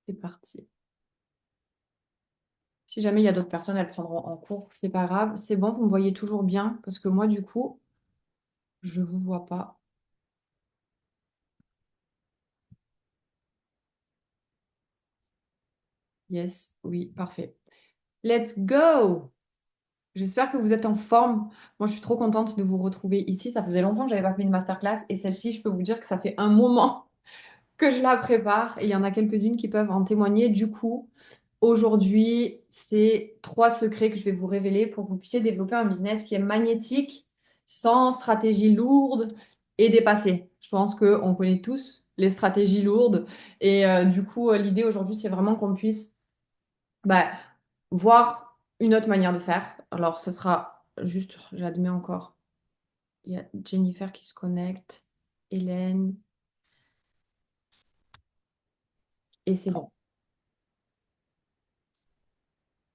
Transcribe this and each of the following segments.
C'est parti. Si jamais il y a d'autres personnes, elles prendront en cours. C'est pas grave. C'est bon, vous me voyez toujours bien parce que moi, du coup, je vous vois pas. Yes, oui, parfait. Let's go! J'espère que vous êtes en forme. Moi, je suis trop contente de vous retrouver ici. Ça faisait longtemps que j'avais pas fait une masterclass et celle-ci, je peux vous dire que ça fait un moment que je la prépare et il y en a quelques-unes qui peuvent en témoigner. Du coup, aujourd'hui, c'est 3 secrets que je vais vous révéler pour que vous puissiez développer un business qui est magnétique, sans stratégie lourde et dépassée. Je pense qu'on connaît tous les stratégies lourdes et du coup, l'idée aujourd'hui, c'est vraiment qu'on puisse bah, voir une autre manière de faire. Alors, ce sera juste, j'admets encore, il y a Jennifer qui se connecte, Hélène, et c'est bon.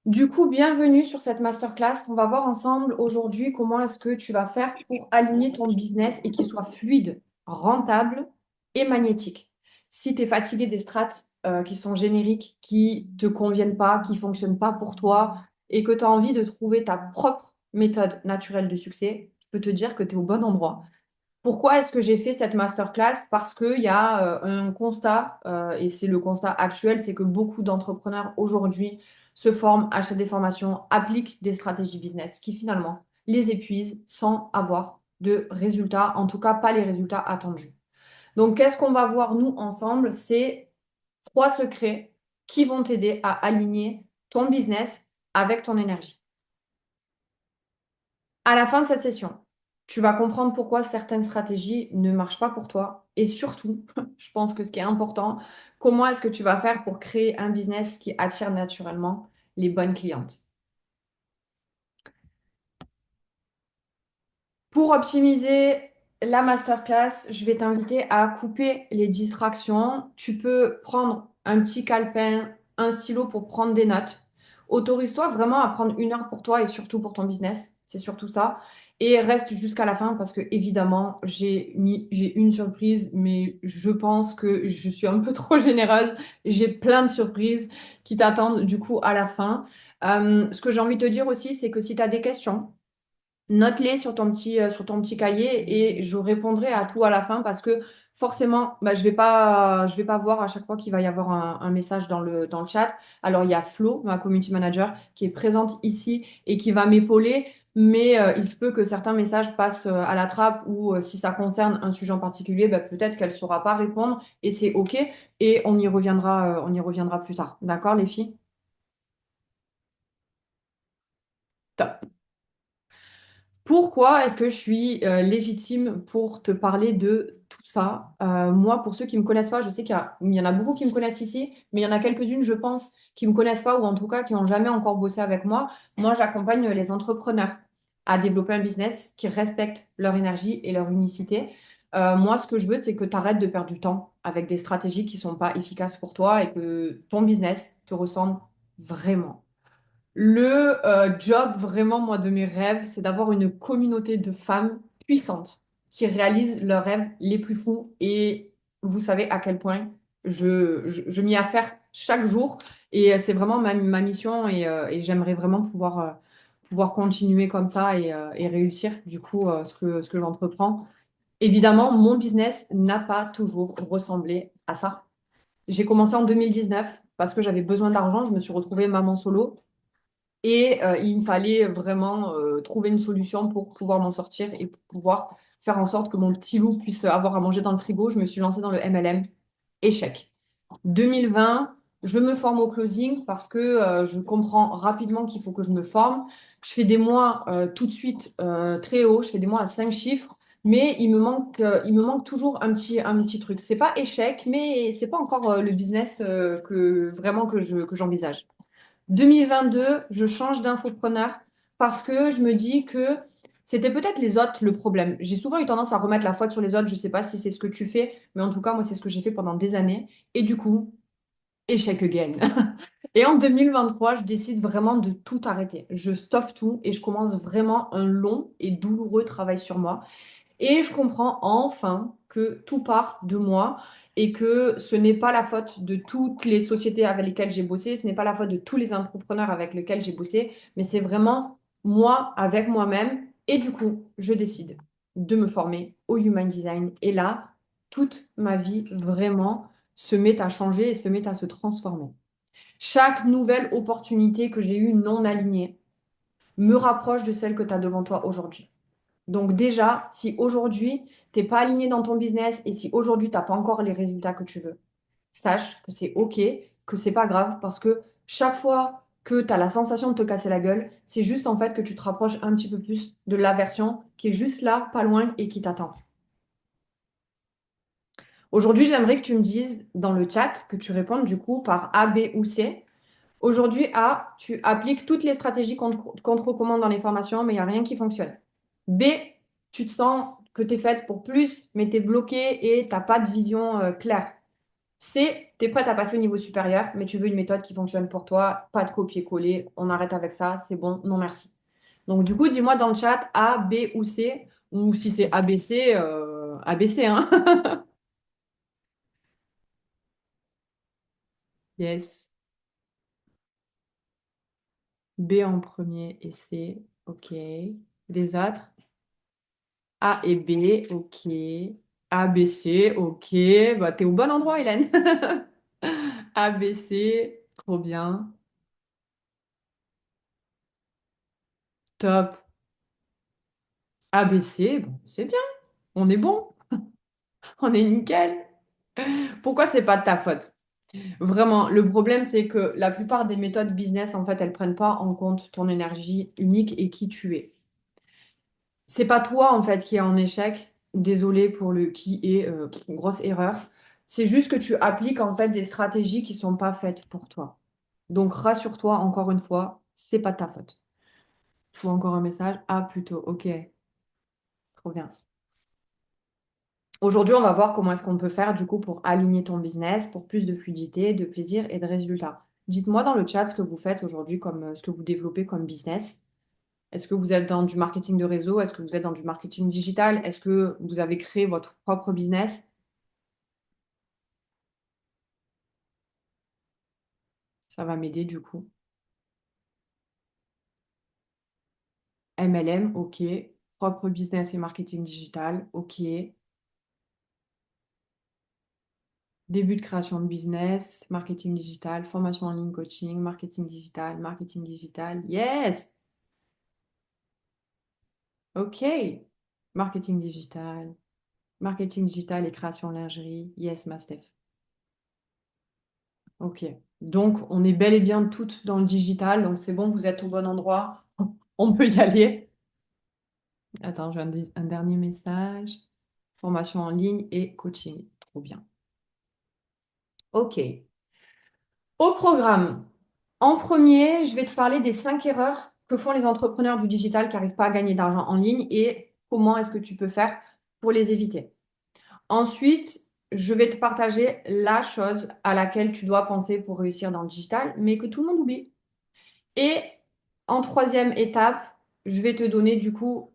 Du coup, bienvenue sur cette masterclass. On va voir ensemble aujourd'hui comment est-ce que tu vas faire pour aligner ton business et qu'il soit fluide, rentable et magnétique. Si tu es fatigué des strates qui sont génériques, qui ne te conviennent pas, qui ne fonctionnent pas pour toi et que tu as envie de trouver ta propre méthode naturelle de succès, je peux te dire que tu es au bon endroit. Pourquoi est-ce que j'ai fait cette masterclass? Parce qu'il y a un constat, et c'est le constat actuel, c'est que beaucoup d'entrepreneurs aujourd'hui se forment, achètent des formations, appliquent des stratégies business qui finalement les épuisent sans avoir de résultats, en tout cas pas les résultats attendus. Donc, qu'est-ce qu'on va voir nous ensemble? C'est 3 secrets qui vont t'aider à aligner ton business avec ton énergie. À la fin de cette session, tu vas comprendre pourquoi certaines stratégies ne marchent pas pour toi. Et surtout, je pense que ce qui est important, comment est-ce que tu vas faire pour créer un business qui attire naturellement les bonnes clientes. Pour optimiser la masterclass, je vais t'inviter à couper les distractions. Tu peux prendre un petit calepin, un stylo pour prendre des notes. Autorise-toi vraiment à prendre 1 heure pour toi et surtout pour ton business. C'est surtout ça. Et reste jusqu'à la fin parce que évidemment, j'ai une surprise, mais je pense que je suis un peu trop généreuse. J'ai plein de surprises qui t'attendent du coup à la fin. Ce que j'ai envie de te dire aussi, c'est que si tu as des questions, note-les sur ton petit cahier et je répondrai à tout à la fin parce que forcément, bah, je vais pas voir à chaque fois qu'il va y avoir un message dans le chat. Alors, il y a Flo, ma community manager, qui est présente ici et qui va m'épauler, mais il se peut que certains messages passent à la trappe ou si ça concerne un sujet en particulier, bah, peut-être qu'elle ne saura pas répondre et c'est OK et on y reviendra plus tard. D'accord, les filles? Top. Pourquoi est-ce que je suis légitime pour te parler de tout ça? Moi, pour ceux qui ne me connaissent pas, je sais qu'il y en a beaucoup qui me connaissent ici, mais il y en a quelques-unes, je pense, qui ne me connaissent pas ou en tout cas qui n'ont jamais encore bossé avec moi. Moi, j'accompagne les entrepreneurs à développer un business qui respecte leur énergie et leur unicité. Moi, ce que je veux, c'est que tu arrêtes de perdre du temps avec des stratégies qui ne sont pas efficaces pour toi et que ton business te ressemble vraiment. Le job vraiment, moi, de mes rêves, c'est d'avoir une communauté de femmes puissantes qui réalisent leurs rêves les plus fous. Et vous savez à quel point je m'y affaire chaque jour. Et c'est vraiment ma mission et j'aimerais vraiment pouvoir continuer comme ça et réussir du coup ce que j'entreprends. Évidemment, mon business n'a pas toujours ressemblé à ça. J'ai commencé en 2019 parce que j'avais besoin d'argent. Je me suis retrouvée maman solo. Et il me fallait vraiment trouver une solution pour pouvoir m'en sortir et pour pouvoir faire en sorte que mon petit loup puisse avoir à manger dans le frigo. Je me suis lancée dans le MLM. Échec. 2020, je me forme au closing parce que je comprends rapidement qu'il faut que je me forme. Je fais des mois tout de suite très haut. Je fais des mois à 5 chiffres. Mais il me manque toujours un petit truc. C'est pas échec, mais c'est pas encore le business que j'envisage. 2022, je change d'infopreneur parce que je me dis que c'était peut-être les autres le problème. J'ai souvent eu tendance à remettre la faute sur les autres. Je ne sais pas si c'est ce que tu fais, mais en tout cas, moi, c'est ce que j'ai fait pendant des années. Et du coup, échec again. Et en 2023, je décide vraiment de tout arrêter. Je stoppe tout et je commence vraiment un long et douloureux travail sur moi. Et je comprends enfin que tout part de moi et que ce n'est pas la faute de toutes les sociétés avec lesquelles j'ai bossé, ce n'est pas la faute de tous les entrepreneurs avec lesquels j'ai bossé, mais c'est vraiment moi avec moi-même. Et du coup, je décide de me former au Human Design. Et là, toute ma vie vraiment se met à changer et se met à se transformer. Chaque nouvelle opportunité que j'ai eue non alignée me rapproche de celle que tu as devant toi aujourd'hui. Donc déjà, si aujourd'hui, tu n'es pas aligné dans ton business et si aujourd'hui, tu n'as pas encore les résultats que tu veux, sache que c'est OK, que c'est pas grave parce que chaque fois que tu as la sensation de te casser la gueule, c'est juste en fait que tu te rapproches un petit peu plus de la version qui est juste là, pas loin et qui t'attend. Aujourd'hui, j'aimerais que tu me dises dans le chat, que tu répondes du coup par A, B ou C. Aujourd'hui, A, tu appliques toutes les stratégies qu'on te recommande dans les formations, mais il n'y a rien qui fonctionne. B, tu te sens que tu es faite pour plus, mais tu es bloqué et tu n'as pas de vision claire. C, tu es prête à passer au niveau supérieur, mais tu veux une méthode qui fonctionne pour toi, pas de copier-coller, on arrête avec ça, c'est bon, non merci. Donc du coup, dis-moi dans le chat A, B ou C, ou si c'est ABC, ABC, hein. Yes. B en premier et C, ok. Les autres? A et B, ok. A, B, C, ok. Bah, t'es au bon endroit, Hélène. A, B, C, trop bien. Top. A, B, C, bon, c'est bien. On est bon. On est nickel. Pourquoi c'est pas de ta faute? Vraiment, le problème, c'est que la plupart des méthodes business, en fait, elles prennent pas en compte ton énergie unique et qui tu es. C'est pas toi, en fait, qui est en échec. Désolé pour le qui est, grosse erreur. C'est juste que tu appliques, en fait, des stratégies qui sont pas faites pour toi. Donc, rassure-toi, encore une fois, c'est pas de ta faute. Je vois encore un message. Ah, plutôt. Ok, trop bien. Aujourd'hui, on va voir comment est-ce qu'on peut faire, du coup, pour aligner ton business, pour plus de fluidité, de plaisir et de résultats. Dites-moi dans le chat ce que vous faites aujourd'hui, comme ce que vous développez comme business. Est-ce que vous êtes dans du marketing de réseau? Est-ce que vous êtes dans du marketing digital? Est-ce que vous avez créé votre propre business? Ça va m'aider du coup. MLM, ok. Propre business et marketing digital, ok. Début de création de business, marketing digital, formation en ligne, coaching, marketing digital, marketing digital. Yes! Ok. Marketing digital et création lingerie. Yes, ma Steph. Ok. Donc, on est bel et bien toutes dans le digital. Donc, c'est bon, vous êtes au bon endroit. On peut y aller. Attends, j'ai un dernier message. Formation en ligne et coaching. Trop bien. Ok. Au programme, en premier, je vais te parler des 5 erreurs que font les entrepreneurs du digital qui n'arrivent pas à gagner d'argent en ligne et comment est-ce que tu peux faire pour les éviter. Ensuite, je vais te partager la chose à laquelle tu dois penser pour réussir dans le digital, mais que tout le monde oublie. Et en troisième étape, je vais te donner du coup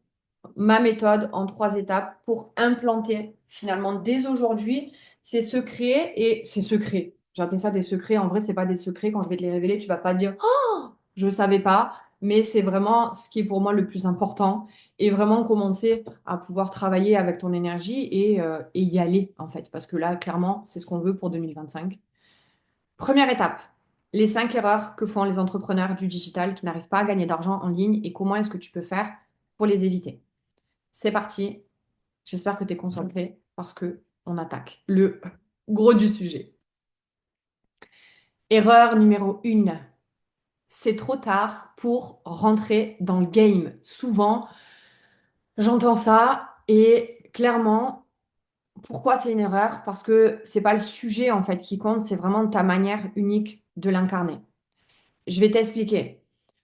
ma méthode en 3 étapes pour implanter finalement dès aujourd'hui ces secrets et ces secrets. J'appelle ça des secrets. En vrai, c'est pas des secrets. Quand je vais te les révéler, tu vas pas te dire «Oh, je ne savais pas». Mais c'est vraiment ce qui est pour moi le plus important et vraiment commencer à pouvoir travailler avec ton énergie et y aller en fait. Parce que là, clairement, c'est ce qu'on veut pour 2025. Première étape, les 5 erreurs que font les entrepreneurs du digital qui n'arrivent pas à gagner d'argent en ligne et comment est-ce que tu peux faire pour les éviter. C'est parti. J'espère que tu es concentré parce que on attaque le gros du sujet. Erreur numéro 1. C'est trop tard pour rentrer dans le game. Souvent, j'entends ça et clairement, pourquoi c'est une erreur? Parce que c'est pas le sujet en fait qui compte, c'est vraiment ta manière unique de l'incarner. Je vais t'expliquer.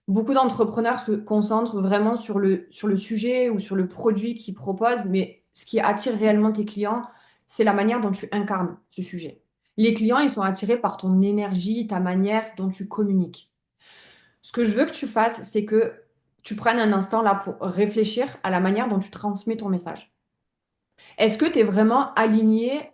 Beaucoup d'entrepreneurs se concentrent vraiment sur le sujet ou sur le produit qu'ils proposent, mais ce qui attire réellement tes clients, c'est la manière dont tu incarnes ce sujet. Les clients, ils sont attirés par ton énergie, ta manière dont tu communiques. Ce que je veux que tu fasses, c'est que tu prennes un instant là pour réfléchir à la manière dont tu transmets ton message. Est-ce que tu es vraiment aligné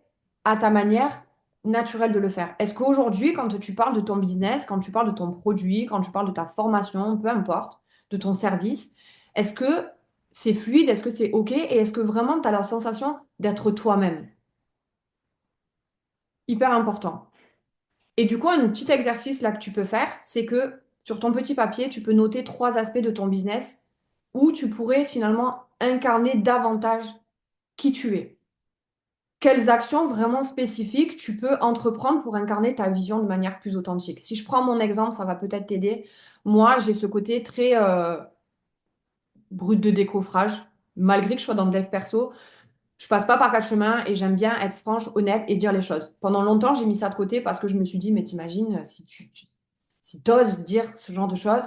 à ta manière naturelle de le faire. Est-ce qu'aujourd'hui, quand tu parles de ton business, quand tu parles de ton produit, quand tu parles de ta formation, peu importe, de ton service, est-ce que c'est fluide? Est-ce que c'est OK? Et est-ce que vraiment tu as la sensation d'être toi-même? Hyper important. Et du coup, un petit exercice là que tu peux faire, c'est que sur ton petit papier, tu peux noter 3 aspects de ton business où tu pourrais finalement incarner davantage qui tu es. Quelles actions vraiment spécifiques tu peux entreprendre pour incarner ta vision de manière plus authentique? Si je prends mon exemple, ça va peut-être t'aider. Moi, j'ai ce côté très, brut de décoffrage. Malgré que je sois dans le dev perso, je passe pas par 4 chemins et j'aime bien être franche, honnête et dire les choses. Pendant longtemps, j'ai mis ça de côté parce que je me suis dit: «Mais t'imagines si si tu oses dire ce genre de choses,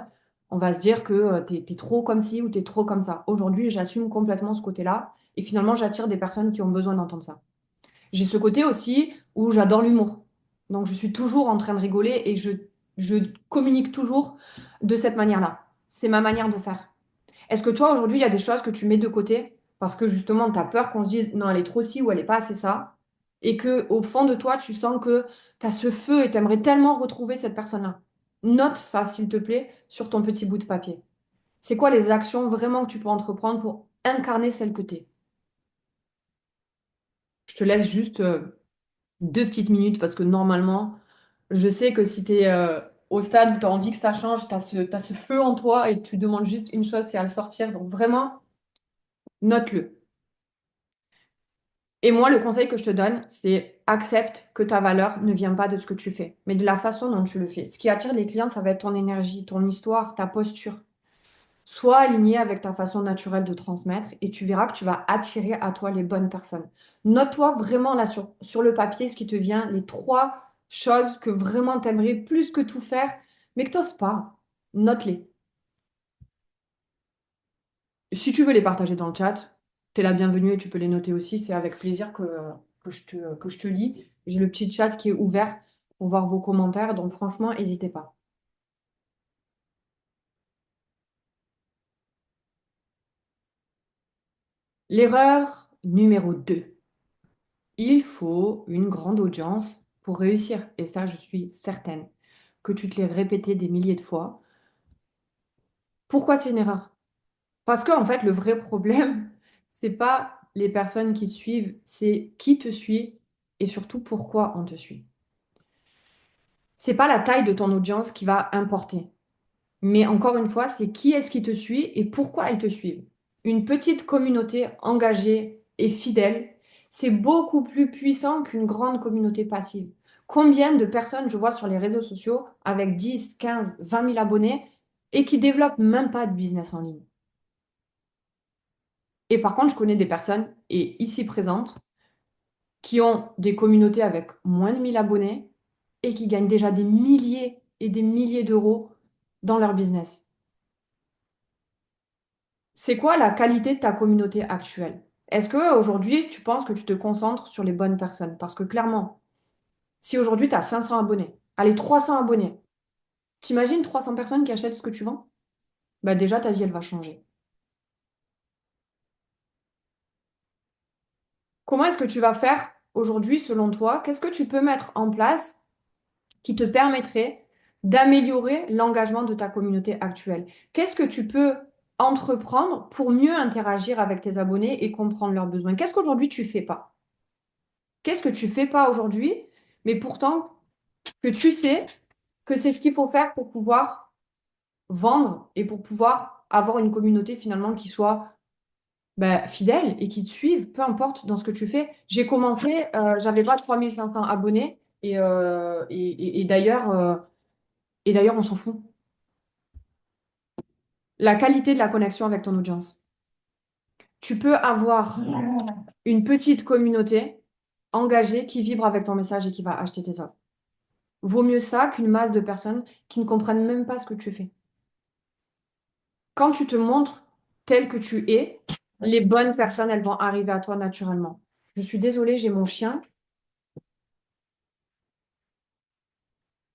on va se dire que, tu es trop comme ci ou tu es trop comme ça». Aujourd'hui, j'assume complètement ce côté-là et finalement, j'attire des personnes qui ont besoin d'entendre ça. J'ai ce côté aussi où j'adore l'humour. Donc je suis toujours en train de rigoler et je communique toujours de cette manière-là. C'est ma manière de faire. Est-ce que toi, aujourd'hui, il y a des choses que tu mets de côté parce que justement, tu as peur qu'on se dise: «Non, elle est trop ci ou elle est pas assez ça» et que au fond de toi, tu sens que tu as ce feu et tu aimerais tellement retrouver cette personne-là? Note ça, s'il te plaît, sur ton petit bout de papier. C'est quoi les actions vraiment que tu peux entreprendre pour incarner celle que tu es? Je te laisse juste, 2 petites minutes parce que normalement, je sais que si tu es, au stade où tu as envie que ça change, tu as ce feu en toi et tu demandes juste une chose, c'est à le sortir. Donc vraiment, note-le. Et moi, le conseil que je te donne, c'est accepte que ta valeur ne vient pas de ce que tu fais, mais de la façon dont tu le fais. Ce qui attire les clients, ça va être ton énergie, ton histoire, ta posture. Sois aligné avec ta façon naturelle de transmettre et tu verras que tu vas attirer à toi les bonnes personnes. Note-toi vraiment là sur le papier ce qui te vient, les 3 choses que vraiment tu aimerais plus que tout faire, mais que tu oses pas. Note-les. Si tu veux les partager dans le chat, tu es la bienvenue et tu peux les noter aussi. C'est avec plaisir que je te lis. J'ai le petit chat qui est ouvert pour voir vos commentaires, donc franchement, n'hésitez pas. L'erreur numéro 2. Il faut une grande audience pour réussir. Et ça, je suis certaine que tu te l'es répété des milliers de fois. Pourquoi c'est une erreur? Parce qu'en fait, le vrai problème, c'est pas les personnes qui te suivent, c'est qui te suit et surtout pourquoi on te suit. C'est pas la taille de ton audience qui va importer. Mais encore une fois, c'est qui est-ce qui te suit et pourquoi elles te suivent. Une petite communauté engagée et fidèle, c'est beaucoup plus puissant qu'une grande communauté passive. Combien de personnes je vois sur les réseaux sociaux avec 10, 15, 20 000 abonnés et qui développent même pas de business en ligne? Et par contre, je connais des personnes, et ici présentes, qui ont des communautés avec moins de 1000 abonnés et qui gagnent déjà des milliers et des milliers d'euros dans leur business. C'est quoi la qualité de ta communauté actuelle? Est-ce qu'aujourd'hui, tu penses que tu te concentres sur les bonnes personnes? Parce que clairement, si aujourd'hui tu as 500 abonnés, allez, 300 abonnés, t'imagines 300 personnes qui achètent ce que tu vends? Bah déjà, ta vie, elle va changer. Comment est-ce que tu vas faire aujourd'hui, selon toi? Qu'est-ce que tu peux mettre en place qui te permettrait d'améliorer l'engagement de ta communauté actuelle? Qu'est-ce que tu peux entreprendre pour mieux interagir avec tes abonnés et comprendre leurs besoins? Qu'est-ce qu'aujourd'hui tu fais pas? Qu'est-ce que tu fais pas aujourd'hui, mais pourtant que tu sais que c'est ce qu'il faut faire pour pouvoir vendre et pour pouvoir avoir une communauté finalement qui soit, bah, fidèle et qui te suive, peu importe dans ce que tu fais. J'ai commencé, j'avais pas 3 500 abonnés et d'ailleurs, on s'en fout. La qualité de la connexion avec ton audience. Tu peux avoir une petite communauté engagée qui vibre avec ton message et qui va acheter tes offres. Vaut mieux ça qu'une masse de personnes qui ne comprennent même pas ce que tu fais. Quand tu te montres tel que tu es, les bonnes personnes, elles vont arriver à toi naturellement. Je suis désolée, j'ai mon chien.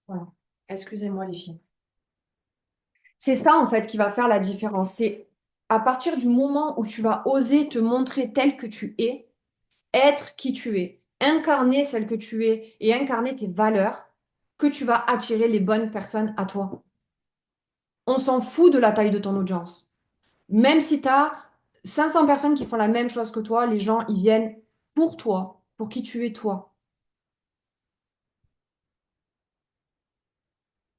Voilà. Excusez-moi les filles. C'est ça en fait qui va faire la différence. C'est à partir du moment où tu vas oser te montrer tel que tu es, être qui tu es. incarner celle que tu es et incarner tes valeurs que tu vas attirer les bonnes personnes à toi. On s'en fout de la taille de ton audience. Même si tu as 500 personnes qui font la même chose que toi, les gens, ils viennent pour toi, pour qui tu es toi.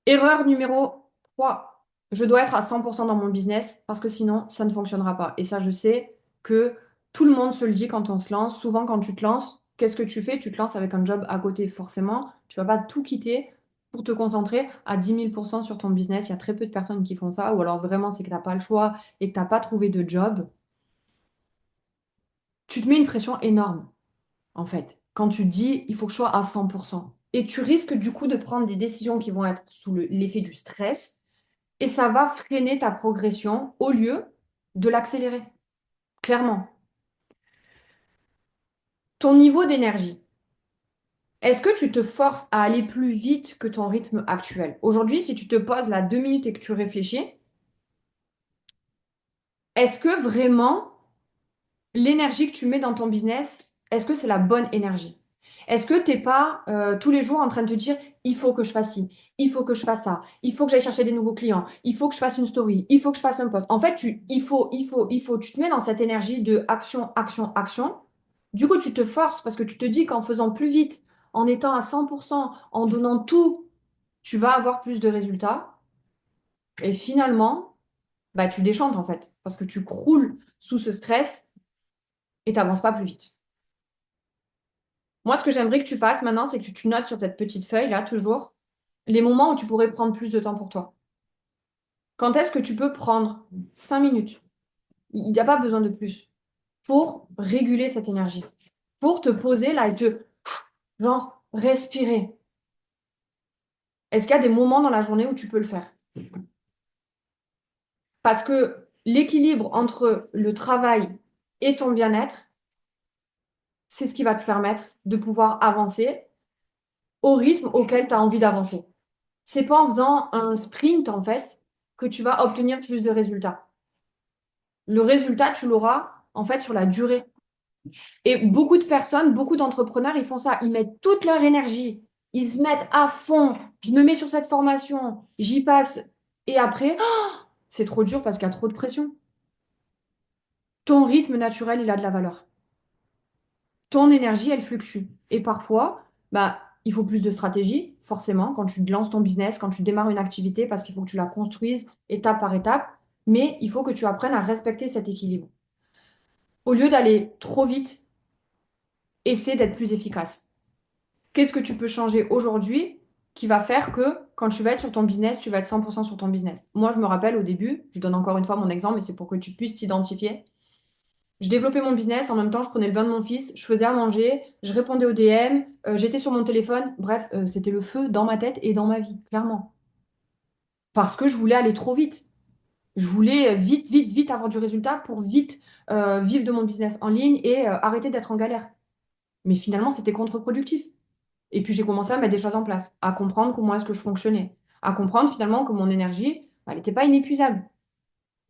Erreur numéro 3. Je dois être à 100% dans mon business parce que sinon, ça ne fonctionnera pas. Et ça, je sais que tout le monde se le dit quand on se lance. Souvent, quand tu te lances, qu'est-ce que tu fais? Tu te lances avec un job à côté, forcément. Tu vas pas tout quitter pour te concentrer à 10 000% sur ton business. Il y a très peu de personnes qui font ça. Ou alors vraiment, c'est que tu n'as pas le choix et que tu n'as pas trouvé de job. Tu te mets une pression énorme, en fait, quand tu te dis, il faut que je sois à 100%. Et tu risques du coup de prendre des décisions qui vont être sous l'effet du stress et ça va freiner ta progression au lieu de l'accélérer, clairement. Ton niveau d'énergie. Est-ce que tu te forces à aller plus vite que ton rythme actuel? Aujourd'hui, si tu te poses là 2 minutes et que tu réfléchis, est-ce que vraiment l'énergie que tu mets dans ton business, est-ce que c'est la bonne énergie? Est-ce que tu n'es pas tous les jours en train de te dire, il faut que je fasse ci, il faut que je fasse ça, il faut que j'aille chercher des nouveaux clients, il faut que je fasse une story, il faut que je fasse un post. En fait, tu te mets dans cette énergie de action, action, action. Du coup, tu te forces parce que tu te dis qu'en faisant plus vite, en étant à 100%, en donnant tout, tu vas avoir plus de résultats. Et finalement, bah, tu déchantes en fait parce que tu croules sous ce stress et tu n'avances pas plus vite. Moi, ce que j'aimerais que tu fasses maintenant, c'est que tu notes sur cette petite feuille, là, toujours, les moments où tu pourrais prendre plus de temps pour toi. Quand est-ce que tu peux prendre 5 minutes? Il n'y a pas besoin de plus pour réguler cette énergie, pour te poser là et te, genre, respirer. Est-ce qu'il y a des moments dans la journée où tu peux le faire? Parce que l'équilibre entre le travail et ton bien-être, c'est ce qui va te permettre de pouvoir avancer au rythme auquel tu as envie d'avancer. C'est pas en faisant un sprint, en fait, que tu vas obtenir plus de résultats. Le résultat, tu l'auras, en fait, sur la durée. Et beaucoup de personnes, beaucoup d'entrepreneurs, ils font ça. Ils mettent toute leur énergie. Ils se mettent à fond. Je me mets sur cette formation. J'y passe. Et après, oh, c'est trop dur parce qu'il y a trop de pression. Ton rythme naturel, il a de la valeur. Ton énergie, elle fluctue. Et parfois, bah, il faut plus de stratégie, forcément, quand tu lances ton business, quand tu démarres une activité, parce qu'il faut que tu la construises étape par étape. Mais il faut que tu apprennes à respecter cet équilibre. Au lieu d'aller trop vite, essaie d'être plus efficace. Qu'est-ce que tu peux changer aujourd'hui qui va faire que quand tu vas être sur ton business, tu vas être 100% sur ton business? Moi, je me rappelle au début, je donne encore une fois mon exemple, mais c'est pour que tu puisses t'identifier. Je développais mon business, en même temps, je prenais le bain de mon fils, je faisais à manger, je répondais aux DM, j'étais sur mon téléphone. Bref, c'était le feu dans ma tête et dans ma vie, clairement. Parce que je voulais aller trop vite. Je voulais vite, vite, vite avoir du résultat pour vite vivre de mon business en ligne et arrêter d'être en galère. Mais finalement, c'était contre-productif. Et puis, j'ai commencé à mettre des choses en place, à comprendre comment est-ce que je fonctionnais, à comprendre finalement que mon énergie, bah, elle n'était pas inépuisable.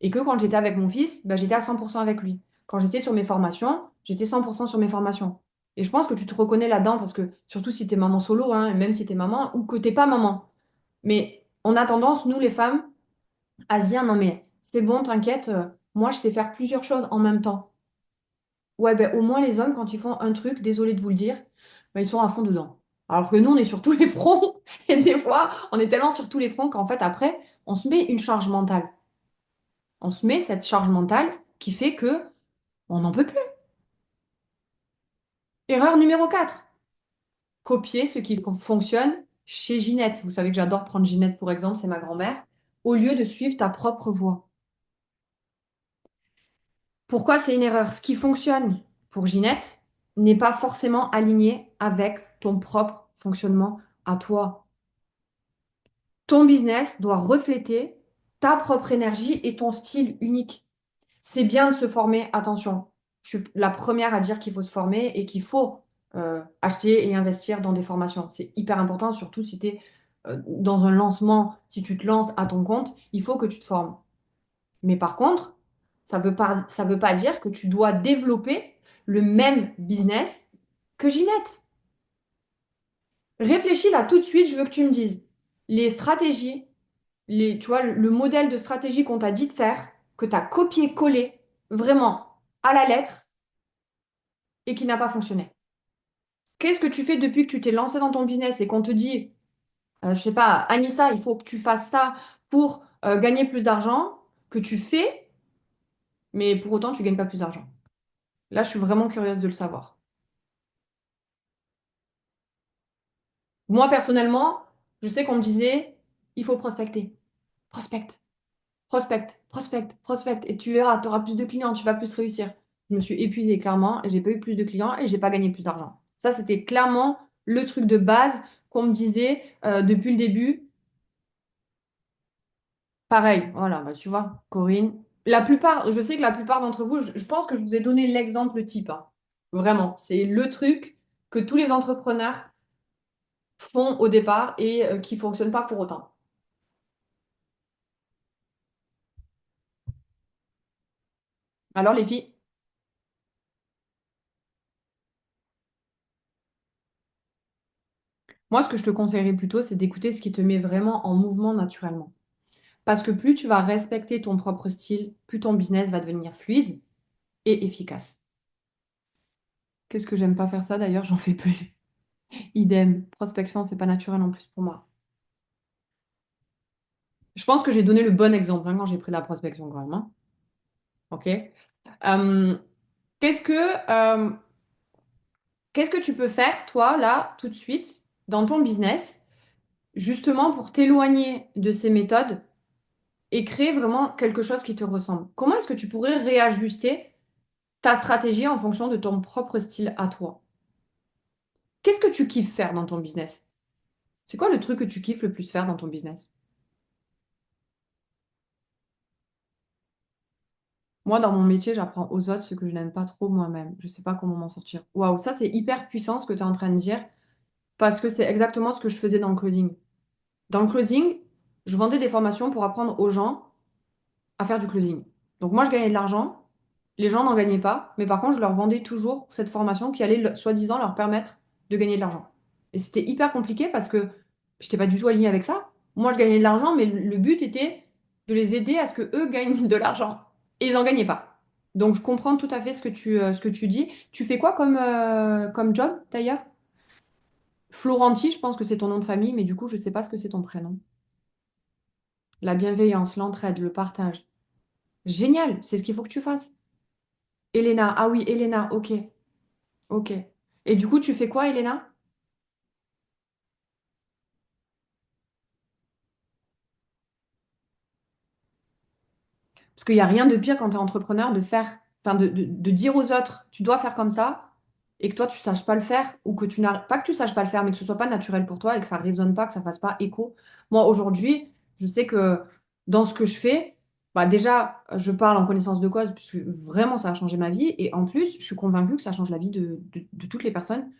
Et que quand j'étais avec mon fils, bah, j'étais à 100% avec lui. Quand j'étais sur mes formations, j'étais 100% sur mes formations. Et je pense que tu te reconnais là-dedans parce que, surtout si tu es maman solo, hein, et même si tu es maman ou que tu n'es pas maman. Mais on a tendance, nous les femmes, à se dire non, mais c'est bon, t'inquiète, moi je sais faire plusieurs choses en même temps. Ouais, ben au moins les hommes, quand ils font un truc, désolé de vous le dire, ben, ils sont à fond dedans. Alors que nous, on est sur tous les fronts. Et des fois, on est tellement sur tous les fronts qu'en fait, après, on se met une charge mentale. On se met cette charge mentale qui fait que on n'en peut plus. Erreur numéro 4. Copier ce qui fonctionne chez Ginette. Vous savez que j'adore prendre Ginette pour exemple, c'est ma grand-mère. Au lieu de suivre ta propre voie. Pourquoi c'est une erreur? Ce qui fonctionne pour Ginette n'est pas forcément aligné avec ton propre fonctionnement à toi. Ton business doit refléter ta propre énergie et ton style unique. C'est bien de se former, attention. Je suis la première à dire qu'il faut se former et qu'il faut acheter et investir dans des formations. C'est hyper important, surtout si tu es dans un lancement, si tu te lances à ton compte, il faut que tu te formes. Mais par contre, ça veut pas dire que tu dois développer le même business Que Ginette. Réfléchis là tout de suite, je veux que tu me dises les stratégies, tu vois, le modèle de stratégie qu'on t'a dit de faire, que tu as copié-collé vraiment à la lettre et qui n'a pas fonctionné. Qu'est-ce que tu fais depuis que tu t'es lancé dans ton business et qu'on te dit, je sais pas, Anissa, il faut que tu fasses ça pour gagner plus d'argent, que tu fais, mais pour autant tu gagnes pas plus d'argent. Là, je suis vraiment curieuse de le savoir. Moi, personnellement, je sais qu'on me disait, il faut prospecter. Prospecte. Prospecte, prospecte, prospecte, et tu verras, tu auras plus de clients, tu vas plus réussir. Je me suis épuisée clairement et j'ai pas eu plus de clients et j'ai pas gagné plus d'argent. Ça, c'était clairement le truc de base qu'on me disait depuis le début. Pareil, voilà, bah, tu vois, Corinne. La plupart, je sais que la plupart d'entre vous, je pense que je vous ai donné l'exemple type, hein. Vraiment, c'est le truc que tous les entrepreneurs font au départ et qui fonctionne pas pour autant. Alors les filles, moi, ce que je te conseillerais plutôt, c'est d'écouter ce qui te met vraiment en mouvement naturellement. Parce que plus tu vas respecter ton propre style, plus ton business va devenir fluide et efficace. Qu'est-ce que j'aime pas faire ça d'ailleurs, j'en fais plus. Idem, prospection, c'est pas naturel en plus pour moi. Je pense que j'ai donné le bon exemple hein, quand j'ai pris la prospection quand même, hein. Ok. Euh, qu'est-ce que euh, qu'est-ce que tu peux faire toi là tout de suite dans ton business justement pour t'éloigner de ces méthodes et créer vraiment quelque chose qui te ressemble? Comment est-ce que tu pourrais réajuster ta stratégie en fonction de ton propre style à toi? Qu'est-ce que tu kiffes faire dans ton business? C'est quoi le truc que tu kiffes le plus faire dans ton business? Moi, dans mon métier, j'apprends aux autres ce que je n'aime pas trop moi-même. Je sais pas comment m'en sortir. Waouh, ça c'est hyper puissant ce que tu es en train de dire parce que c'est exactement ce que je faisais dans le closing. Dans le closing, je vendais des formations pour apprendre aux gens à faire du closing. Donc moi, je gagnais de l'argent, les gens n'en gagnaient pas, mais par contre, je leur vendais toujours cette formation qui allait, soi-disant, leur permettre de gagner de l'argent. Et c'était hyper compliqué parce que je n'étais pas du tout alignée avec ça. Moi, je gagnais de l'argent, mais le but était de les aider à ce que eux gagnent de l'argent. Et ils n'en gagnaient pas. Donc, je comprends tout à fait ce que tu dis. Tu fais quoi comme job, d'ailleurs? Florenti, je pense que c'est ton nom de famille, mais du coup, je ne sais pas ce que c'est ton prénom. La bienveillance, l'entraide, le partage. Génial, c'est ce qu'il faut que tu fasses. Elena, ah oui, Elena, ok, ok. Et du coup, tu fais quoi, Elena? Parce qu'il n'y a rien de pire quand tu es entrepreneur de faire, enfin, de dire aux autres, tu dois faire comme ça, et que toi, tu ne saches pas le faire, ou que tu n'as pas que tu saches pas le faire, mais que ce soit pas naturel pour toi et que ça résonne pas, que ça fasse pas écho. Moi, aujourd'hui, je sais que dans ce que je fais, bah déjà, je parle en connaissance de cause, puisque vraiment, ça a changé ma vie, et en plus, je suis convaincue que ça change la vie de toutes les personnes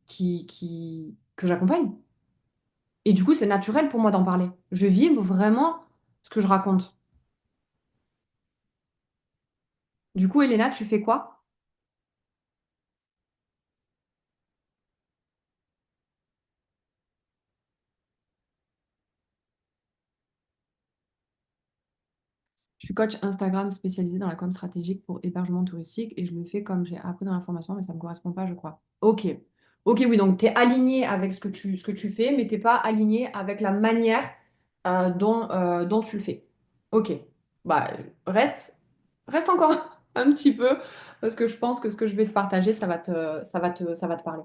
que j'accompagne. Et du coup, c'est naturel pour moi d'en parler. Je vibre vraiment ce que je raconte. Du coup, Elena, tu fais quoi? Je suis coach Instagram spécialisée dans la com stratégique pour hébergement touristique et je le fais comme j'ai appris dans la formation, mais ça ne me correspond pas, je crois. Ok. Ok, oui, donc tu es aligné avec ce que tu fais, mais tu n'es pas aligné avec la manière dont tu le fais. Ok. Bah, reste encore un petit peu, parce que je pense que ce que je vais te partager, ça va te parler.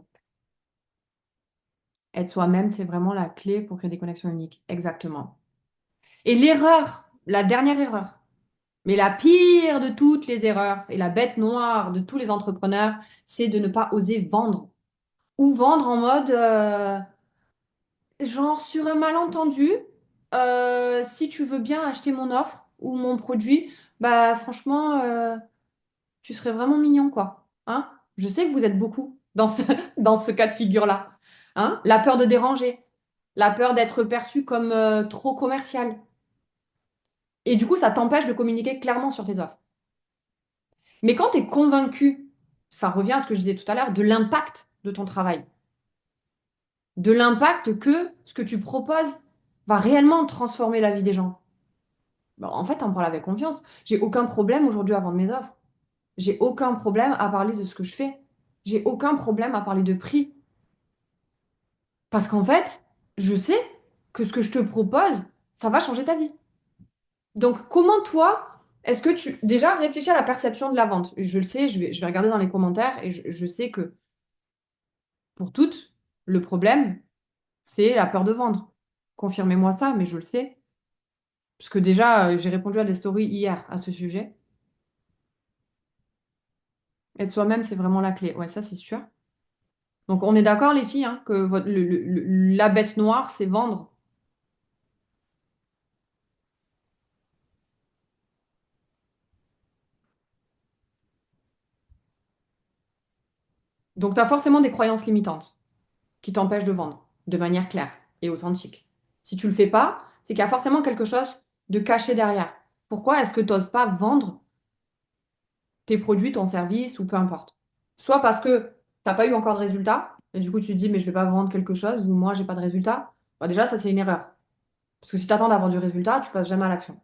Être soi-même, c'est vraiment la clé pour créer des connexions uniques. Exactement. Et l'erreur, la dernière erreur, mais la pire de toutes les erreurs et la bête noire de tous les entrepreneurs, c'est de ne pas oser vendre. Ou vendre en mode, genre sur un malentendu, si tu veux bien acheter mon offre ou mon produit, bah franchement, tu serais vraiment mignon, quoi. Hein? Je sais que vous êtes beaucoup dans ce cas de figure-là. Hein? La peur de déranger, la peur d'être perçu comme trop commercial. Et du coup, ça t'empêche de communiquer clairement sur tes offres. Mais quand tu es convaincu, ça revient à ce que je disais tout à l'heure, de l'impact de ton travail, de l'impact que ce que tu proposes va réellement transformer la vie des gens. Bon, en fait, t'en parles avec confiance. J'ai aucun problème aujourd'hui à vendre mes offres. J'ai aucun problème à parler de ce que je fais. J'ai aucun problème à parler de prix. Parce qu'en fait, je sais que ce que je te propose, ça va changer ta vie. Donc, comment toi, est-ce que tu... Déjà, réfléchis à la perception de la vente. Je le sais, je vais regarder dans les commentaires et je sais que pour toutes, le problème, c'est la peur de vendre. Confirmez-moi ça, mais je le sais. Parce que déjà, j'ai répondu à des stories hier à ce sujet. Être soi-même, c'est vraiment la clé. Ouais, ça, c'est sûr. Donc, on est d'accord, les filles, hein, que la bête noire, c'est vendre. Donc, tu as forcément des croyances limitantes qui t'empêchent de vendre de manière claire et authentique. Si tu le fais pas, c'est qu'il y a forcément quelque chose de caché derrière. Pourquoi est-ce que tu n'oses pas vendre tes produits, ton service ou peu importe? Soit parce que tu n'as pas eu encore de résultat, et du coup, tu te dis, mais je vais pas vendre quelque chose ou moi, j'ai pas de résultat. Bah, déjà, ça, c'est une erreur. Parce que si tu attends d'avoir du résultat, tu passes jamais à l'action.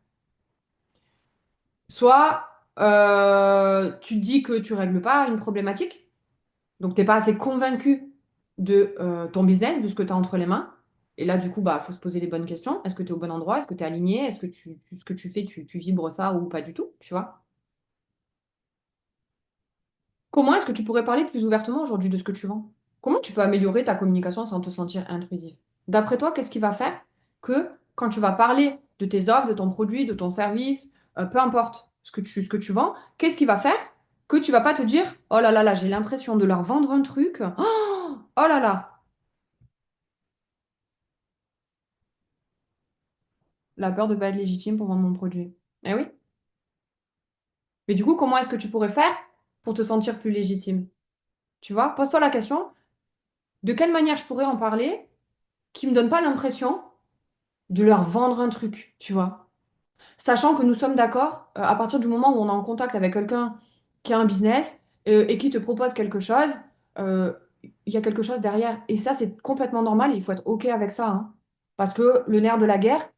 Soit tu te dis que tu règles pas une problématique, donc tu n'es pas assez convaincu de ton business, de ce que tu as entre les mains. Et là, du coup, bah, faut se poser les bonnes questions. Est-ce que tu es au bon endroit? Est-ce que tu es aligné? Est-ce que ce que tu fais, tu vibres ça ou pas du tout? Tu vois? Comment est-ce que tu pourrais parler plus ouvertement aujourd'hui de ce que tu vends? Comment tu peux améliorer ta communication sans te sentir intrusif? D'après toi, qu'est-ce qui va faire que quand tu vas parler de tes offres, de ton produit, de ton service, peu importe ce que tu vends, qu'est-ce qui va faire que tu vas pas te dire, oh là là là, j'ai l'impression de leur vendre un truc. Oh là là, la peur de pas être légitime pour vendre mon produit. Eh oui. Mais du coup, comment est-ce que tu pourrais faire pour te sentir plus légitime? Tu vois, pose-toi la question, de quelle manière je pourrais en parler qui me donne pas l'impression de leur vendre un truc, tu vois? Sachant que nous sommes d'accord, à partir du moment où on est en contact avec quelqu'un qui a un business, et qui te propose quelque chose, heu, il y a quelque chose derrière et ça, c'est complètement normal et il faut être OK avec ça, hein. Parce que le nerf de la guerre,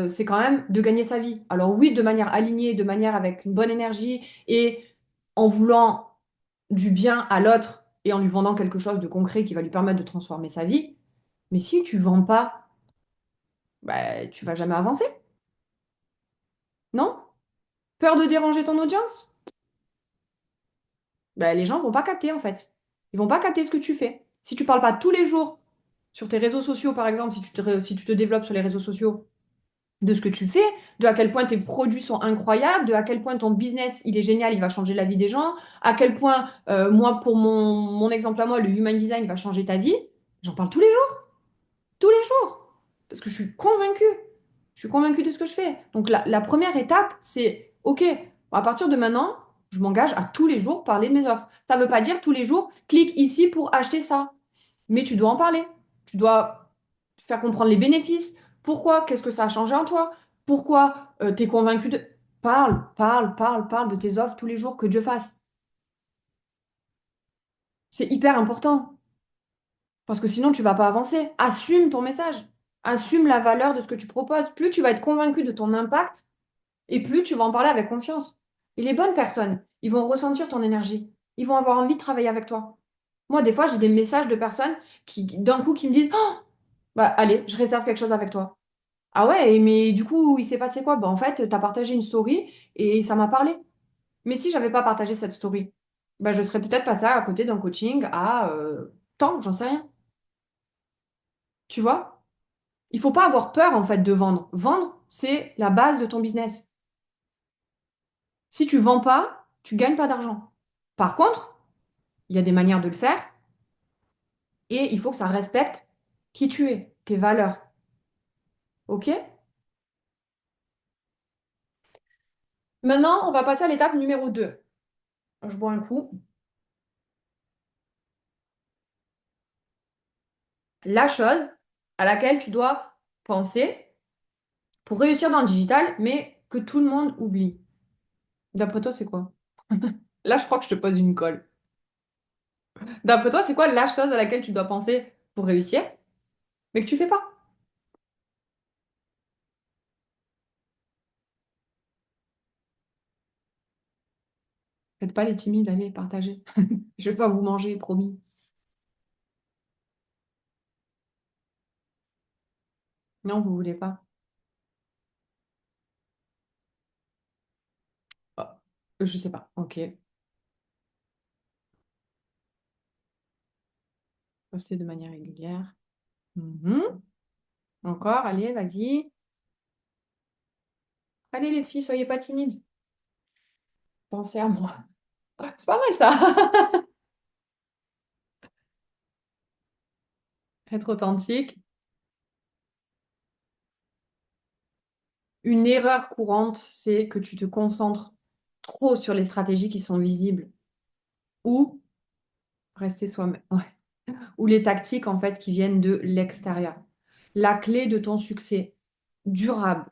c'est quand même de gagner sa vie. Alors oui, de manière alignée, de manière avec une bonne énergie et en voulant du bien à l'autre et en lui vendant quelque chose de concret qui va lui permettre de transformer sa vie. Mais si tu vends pas, bah, tu vas jamais avancer, non? Peur de déranger ton audience? Bah, les gens vont pas capter en fait. Ils vont pas capter ce que tu fais. Si tu parles pas tous les jours sur tes réseaux sociaux, par exemple, si tu te développes sur les réseaux sociaux, de ce que tu fais, de à quel point tes produits sont incroyables, de à quel point ton business, il est génial, il va changer la vie des gens, à quel point, moi, pour mon exemple à moi, le human design va changer ta vie, j'en parle tous les jours, parce que je suis convaincue. Je suis convaincue de ce que je fais. Donc la première étape, c'est, OK, à partir de maintenant, je m'engage à tous les jours parler de mes offres. Ça ne veut pas dire tous les jours, clique ici pour acheter ça. Mais tu dois en parler. Tu dois faire comprendre les bénéfices. Pourquoi? Qu'est-ce que ça a changé en toi? Pourquoi tu es convaincu de... Parle de tes offres tous les jours, que Dieu fasse. C'est hyper important. Parce que sinon, tu vas pas avancer. Assume ton message. Assume la valeur de ce que tu proposes. Plus tu vas être convaincu de ton impact, et plus tu vas en parler avec confiance. Et les bonnes personnes, ils vont ressentir ton énergie. Ils vont avoir envie de travailler avec toi. Moi, des fois, j'ai des messages de personnes qui, d'un coup, qui me disent, oh, bah, allez, je réserve quelque chose avec toi. Ah ouais, mais du coup, il s'est passé quoi? Bah, en fait, tu as partagé une story et ça m'a parlé. Mais si j'avais pas partagé cette story, bah, je serais peut-être passée à côté d'un coaching à tant, j'en sais rien. Tu vois? Il faut pas avoir peur, en fait, de vendre. Vendre, c'est la base de ton business. Si tu vends pas, tu gagnes pas d'argent. Par contre, il y a des manières de le faire et il faut que ça respecte qui tu es, tes valeurs. OK? Maintenant, on va passer à l'étape numéro 2. Je bois un coup. La chose à laquelle tu dois penser pour réussir dans le digital, mais que tout le monde oublie. D'après toi, c'est quoi? Là, je crois que je te pose une colle. D'après toi, c'est quoi la chose à laquelle tu dois penser pour réussir, mais que tu fais pas? Faites pas les timides, allez, partagez. Je vais pas vous manger, promis. Non, vous voulez pas. Oh, je sais pas. Ok. Poster de manière régulière. Mhm. Encore, allez, vas-y. Allez, les filles, soyez pas timides. Pensez à moi. C'est pas mal ça. Être authentique. Une erreur courante, c'est que tu te concentres trop sur les stratégies qui sont visibles ou rester soi-même. Ouais. Ou les tactiques en fait qui viennent de l'extérieur. La clé de ton succès durable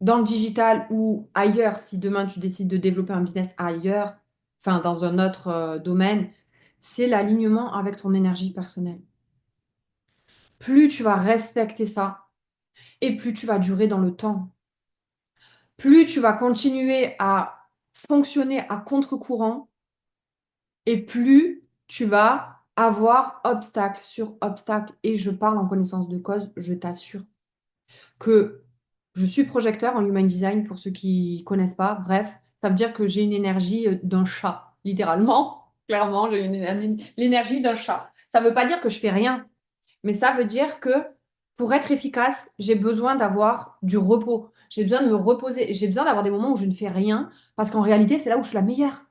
dans le digital ou ailleurs, si demain tu décides de développer un business ailleurs, enfin dans un autre domaine, c'est l'alignement avec ton énergie personnelle. Plus tu vas respecter ça et plus tu vas durer dans le temps. Plus tu vas continuer à fonctionner à contre-courant et plus tu vas avoir obstacle sur obstacle. Et je parle en connaissance de cause, je t'assure que je suis projecteur en human design pour ceux qui connaissent pas. Bref, ça veut dire que j'ai une énergie d'un chat, littéralement. Clairement, j'ai l'énergie d'un chat. Ça veut pas dire que je fais rien, mais ça veut dire que pour être efficace, j'ai besoin d'avoir du repos. J'ai besoin de me reposer. J'ai besoin d'avoir des moments où je ne fais rien parce qu'en réalité, c'est là où je suis la meilleure.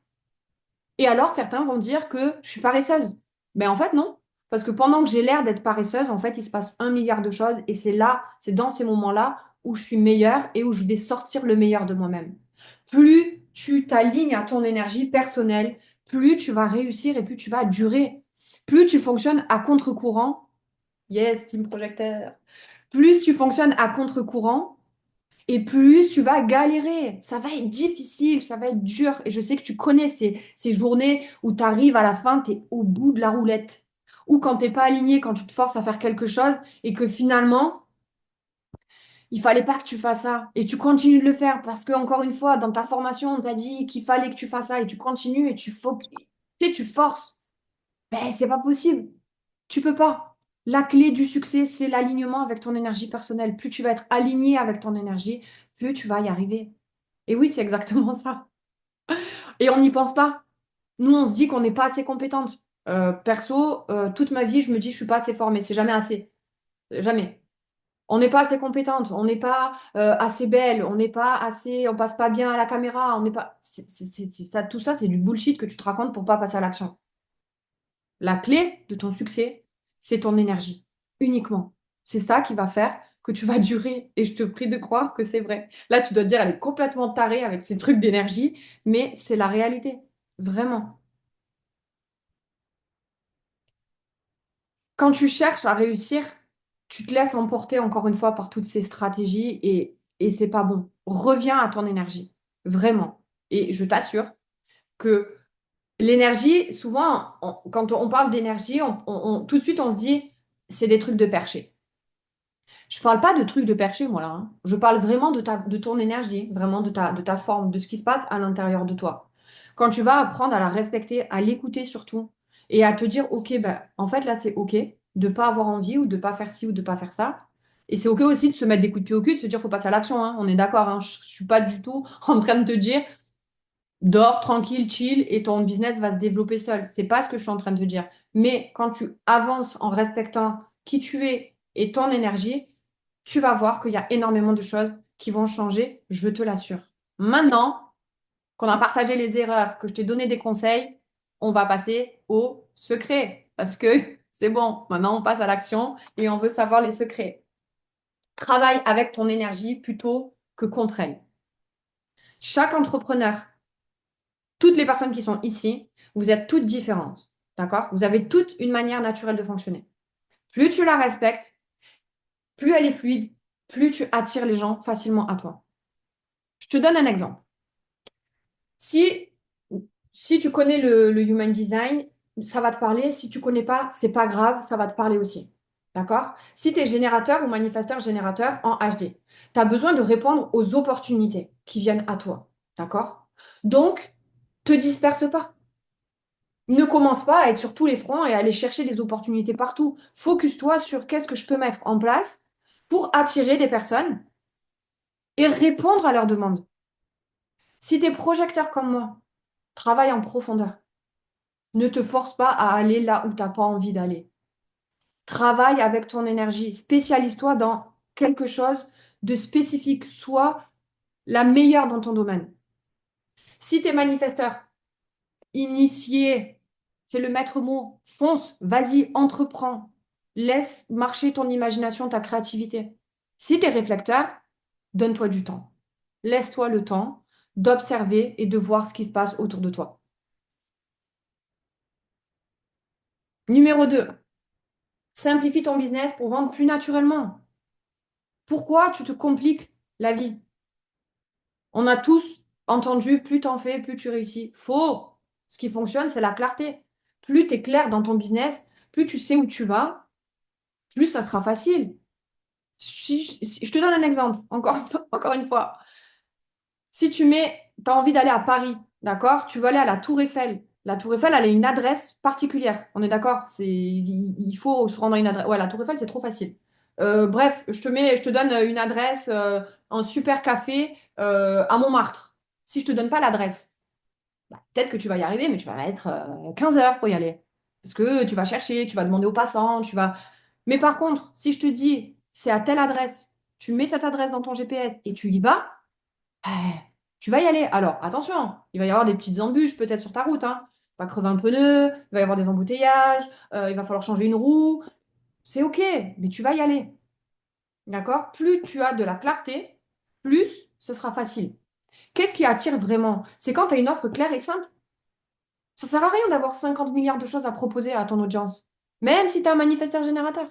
Et alors, certains vont dire que je suis paresseuse. Mais en fait, non. Parce que pendant que j'ai l'air d'être paresseuse, en fait, il se passe un milliard de choses. Et c'est là, c'est dans ces moments-là où je suis meilleure et où je vais sortir le meilleur de moi-même. Plus tu t'alignes à ton énergie personnelle, plus tu vas réussir et plus tu vas durer. Plus tu fonctionnes à contre-courant. Yes, team projecteur. Plus tu fonctionnes à contre-courant, et plus tu vas galérer. Ça va être difficile, ça va être dur. Et je sais que tu connais ces journées où tu arrives à la fin, tu es au bout de la roulette. Ou quand tu n'es pas aligné, quand tu te forces à faire quelque chose et que finalement, il fallait pas que tu fasses ça. Et tu continues de le faire parce que, encore une fois, dans ta formation, on t'a dit qu'il fallait que tu fasses ça et tu continues et tu sais, tu forces. Ben, c'est pas possible. Tu peux pas. La clé du succès, c'est l'alignement avec ton énergie personnelle. Plus tu vas être aligné avec ton énergie, plus tu vas y arriver. Et oui, c'est exactement ça. Et on n'y pense pas. Nous, on se dit qu'on n'est pas assez compétente. Perso, toute ma vie, je me dis, je suis pas assez formée. C'est jamais assez. Jamais. On n'est pas assez compétente. On n'est pas assez belle. On n'est pas assez. On passe pas bien à la caméra. On n'est pas. Ça, tout ça, c'est du bullshit que tu te racontes pour pas passer à l'action. La clé de ton succès, c'est ton énergie, uniquement. C'est ça qui va faire que tu vas durer. Et je te prie de croire que c'est vrai. Là, tu dois te dire, elle est complètement tarée avec ces trucs d'énergie, mais c'est la réalité. Vraiment. Quand tu cherches à réussir, tu te laisses emporter encore une fois par toutes ces stratégies et c'est pas bon. Reviens à ton énergie. Vraiment. Et je t'assure que l'énergie, souvent, quand on parle d'énergie, tout de suite, on se dit, c'est des trucs de perché. Je parle pas de trucs de perché, moi, là, hein. Je parle vraiment de ton énergie, vraiment de ta forme, de ce qui se passe à l'intérieur de toi. Quand tu vas apprendre à la respecter, à l'écouter surtout, et à te dire, OK, ben, en fait, là, c'est OK de pas avoir envie ou de pas faire ci ou de pas faire ça. Et c'est OK aussi de se mettre des coups de pied au cul, de se dire, faut passer à l'action, hein. On est d'accord, hein. Je suis pas du tout en train de te dire, dors tranquille, chill, et ton business va se développer seul. C'est pas ce que je suis en train de te dire. Mais quand tu avances en respectant qui tu es et ton énergie, tu vas voir qu'il y a énormément de choses qui vont changer, je te l'assure. Maintenant qu'on a partagé les erreurs, que je t'ai donné des conseils, on va passer au secret. Parce que c'est bon, maintenant on passe à l'action et on veut savoir les secrets. Travaille avec ton énergie plutôt que contre elle. Chaque entrepreneur, toutes les personnes qui sont ici, vous êtes toutes différentes. D'accord? Vous avez toutes une manière naturelle de fonctionner. Plus tu la respectes, plus elle est fluide, plus tu attires les gens facilement à toi. Je te donne un exemple. Si, si tu connais le human design, ça va te parler. Si tu connais pas, c'est pas grave, ça va te parler aussi. D'accord? Si tu es générateur ou manifesteur générateur en HD, tu as besoin de répondre aux opportunités qui viennent à toi. D'accord? Donc, te disperse pas. Ne commence pas à être sur tous les fronts et à aller chercher des opportunités partout. Focus-toi sur qu'est-ce que je peux mettre en place pour attirer des personnes et répondre à leurs demandes. Si tu es projecteur comme moi, travaille en profondeur. Ne te force pas à aller là où tu n'as pas envie d'aller. Travaille avec ton énergie. Spécialise-toi dans quelque chose de spécifique. Sois la meilleure dans ton domaine. Si tu es manifesteur, initié, c'est le maître mot. Fonce, vas-y, entreprends. Laisse marcher ton imagination, ta créativité. Si tu es réflecteur, donne-toi du temps. Laisse-toi le temps d'observer et de voir ce qui se passe autour de toi. Numéro 2, simplifie ton business pour vendre plus naturellement. Pourquoi tu te compliques la vie? On a tous entendu, plus t'en fais, plus tu réussis. Faux. Ce qui fonctionne, c'est la clarté. Plus tu es clair dans ton business, plus tu sais où tu vas, plus ça sera facile. Je te donne un exemple, encore une fois. Si tu as envie d'aller à Paris, d'accord? Tu veux aller à la Tour Eiffel. La Tour Eiffel, elle a une adresse particulière. On est d'accord? Il faut se rendre à une adresse. Ouais, la Tour Eiffel, c'est trop facile. Bref, je te donne une adresse, un super café à Montmartre. Si je te donne pas l'adresse, bah, peut-être que tu vas y arriver, mais tu vas mettre 15 heures pour y aller. Parce que tu vas chercher, tu vas demander aux passants, tu vas. Mais par contre, si je te dis, c'est à telle adresse, tu mets cette adresse dans ton GPS et tu y vas, eh, tu vas y aller. Alors, attention, il va y avoir des petites embûches peut-être sur ta route, hein. Tu vas crever un pneu, il va y avoir des embouteillages, il va falloir changer une roue. C'est OK, mais tu vas y aller. D'accord? Plus tu as de la clarté, plus ce sera facile. Qu'est-ce qui attire vraiment? C'est quand tu as une offre claire et simple. Ça sert à rien d'avoir 50 milliards de choses à proposer à ton audience, même si tu es un manifesteur générateur,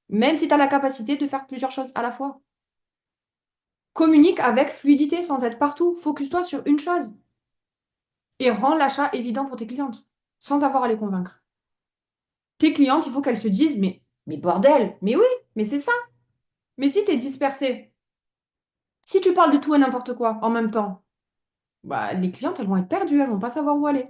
même si tu as la capacité de faire plusieurs choses à la fois. Communique avec fluidité sans être partout. Focus-toi sur une chose et rends l'achat évident pour tes clientes, sans avoir à les convaincre. Tes clientes, il faut qu'elles se disent, mais bordel, mais oui, mais c'est ça. Mais si tu es dispersé, si tu parles de tout et n'importe quoi en même temps, bah, les clientes, elles vont être perdues, elles vont pas savoir où aller.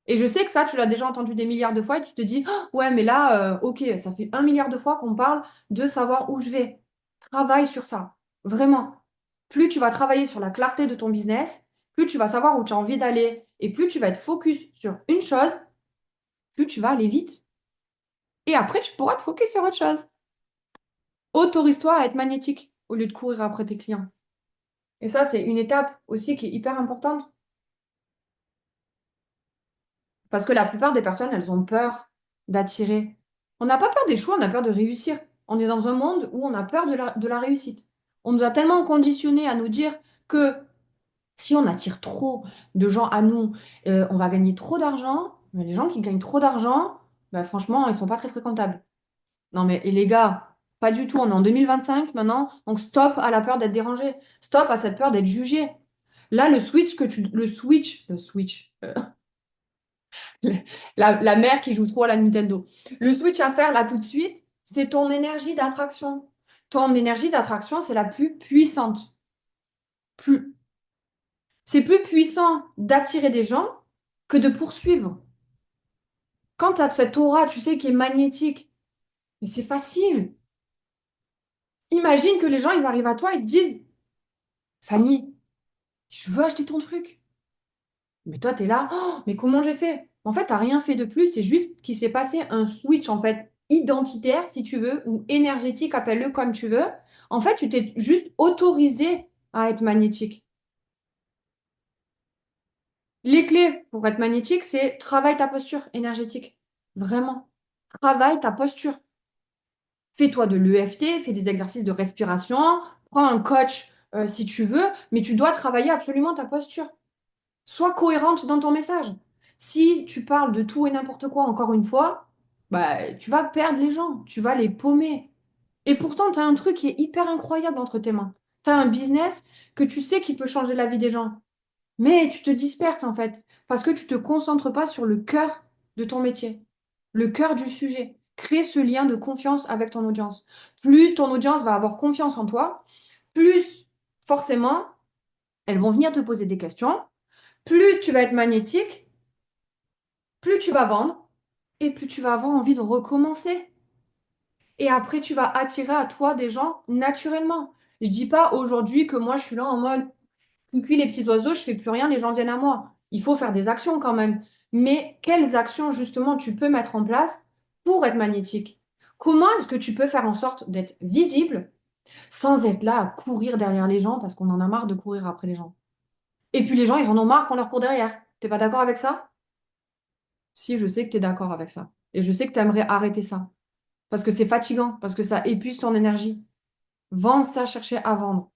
Et je sais que ça, tu l'as déjà entendu des milliards de fois et tu te dis, ah, ouais, mais là, ok, ça fait 1 milliard de fois qu'on parle de savoir où je vais. Travaille sur ça, vraiment. Plus tu vas travailler sur la clarté de ton business, plus tu vas savoir où tu as envie d'aller et plus tu vas être focus sur une chose, plus tu vas aller vite. Et après, tu pourras te focus sur autre chose. Autorise-toi à être magnétique au lieu de courir après tes clients. Et ça, c'est une étape aussi qui est hyper importante parce que la plupart des personnes, elles ont peur d'attirer. On n'a pas peur d'échouer, on a peur de réussir. On est dans un monde où on a peur de la réussite. On nous a tellement conditionnés à nous dire que si on attire trop de gens à nous, on va gagner trop d'argent. Mais les gens qui gagnent trop d'argent, bah, franchement, ils sont pas très fréquentables. Non, mais et les gars, pas du tout. On est en 2025 maintenant. Donc, stop à la peur d'être dérangé. Stop à cette peur d'être jugé. Là, le switch, la mère qui joue trop à la Nintendo. Le switch à faire là tout de suite, c'est ton énergie d'attraction. Ton énergie d'attraction, c'est la plus puissante. Plus, c'est plus puissant d'attirer des gens que de poursuivre. Quand tu as cette aura, tu sais, qui est magnétique, mais c'est facile. Imagine que les gens, ils arrivent à toi et te disent, Fanny, je veux acheter ton truc. Mais toi, tu es là, oh, mais comment j'ai fait? En fait, tu n'as rien fait de plus, c'est juste qu'il s'est passé un switch, en fait, identitaire, si tu veux, ou énergétique, appelle-le comme tu veux. En fait, tu t'es juste autorisé à être magnétique. Les clés pour être magnétique, c'est travaille ta posture énergétique. Vraiment. Travaille ta posture. Fais-toi de l'EFT, fais des exercices de respiration, prends un coach si tu veux, mais tu dois travailler absolument ta posture. Sois cohérente dans ton message. Si tu parles de tout et n'importe quoi encore une fois, bah, tu vas perdre les gens, tu vas les paumer. Et pourtant, tu as un truc qui est hyper incroyable entre tes mains. Tu as un business que tu sais qui peut changer la vie des gens. Mais tu te disperses en fait, parce que tu te concentres pas sur le cœur de ton métier, le cœur du sujet. Crée ce lien de confiance avec ton audience. Plus ton audience va avoir confiance en toi, plus forcément, elles vont venir te poser des questions, plus tu vas être magnétique, plus tu vas vendre, et plus tu vas avoir envie de recommencer. Et après, tu vas attirer à toi des gens naturellement. Je dis pas aujourd'hui que moi, je suis là en mode cuicui les petits oiseaux, je fais plus rien, les gens viennent à moi. Il faut faire des actions quand même. Mais quelles actions justement tu peux mettre en place pour être magnétique? Comment est-ce que tu peux faire en sorte d'être visible sans être là à courir derrière les gens parce qu'on en a marre de courir après les gens? Et puis les gens, ils en ont marre qu'on leur court derrière. T'es pas d'accord avec ça? Si, je sais que tu es d'accord avec ça. Et je sais que tu aimerais arrêter ça. Parce que c'est fatigant, parce que ça épuise ton énergie. Vendre ça, chercher à vendre.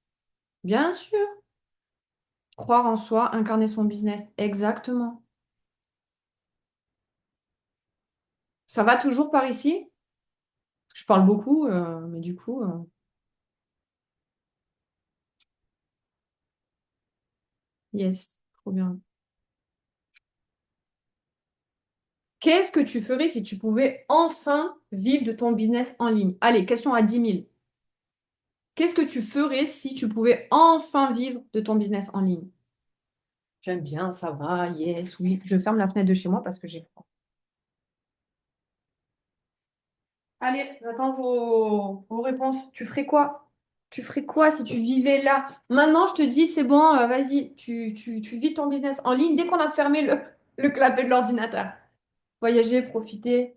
Bien sûr. Croire en soi, incarner son business. Exactement. Ça va toujours par ici? Je parle beaucoup, mais du coup, yes, trop bien. Qu'est-ce que tu ferais si tu pouvais enfin vivre de ton business en ligne? Allez, question à 10 000. Qu'est-ce que tu ferais si tu pouvais enfin vivre de ton business en ligne? J'aime bien, ça va, yes, oui. Je ferme la fenêtre de chez moi parce que j'ai froid. Allez, j'attends vos réponses. Tu ferais quoi? Tu ferais quoi si tu vivais là? Maintenant, je te dis, c'est bon, vas-y, tu vis ton business en ligne dès qu'on a fermé le clapet de l'ordinateur. Voyager, profiter,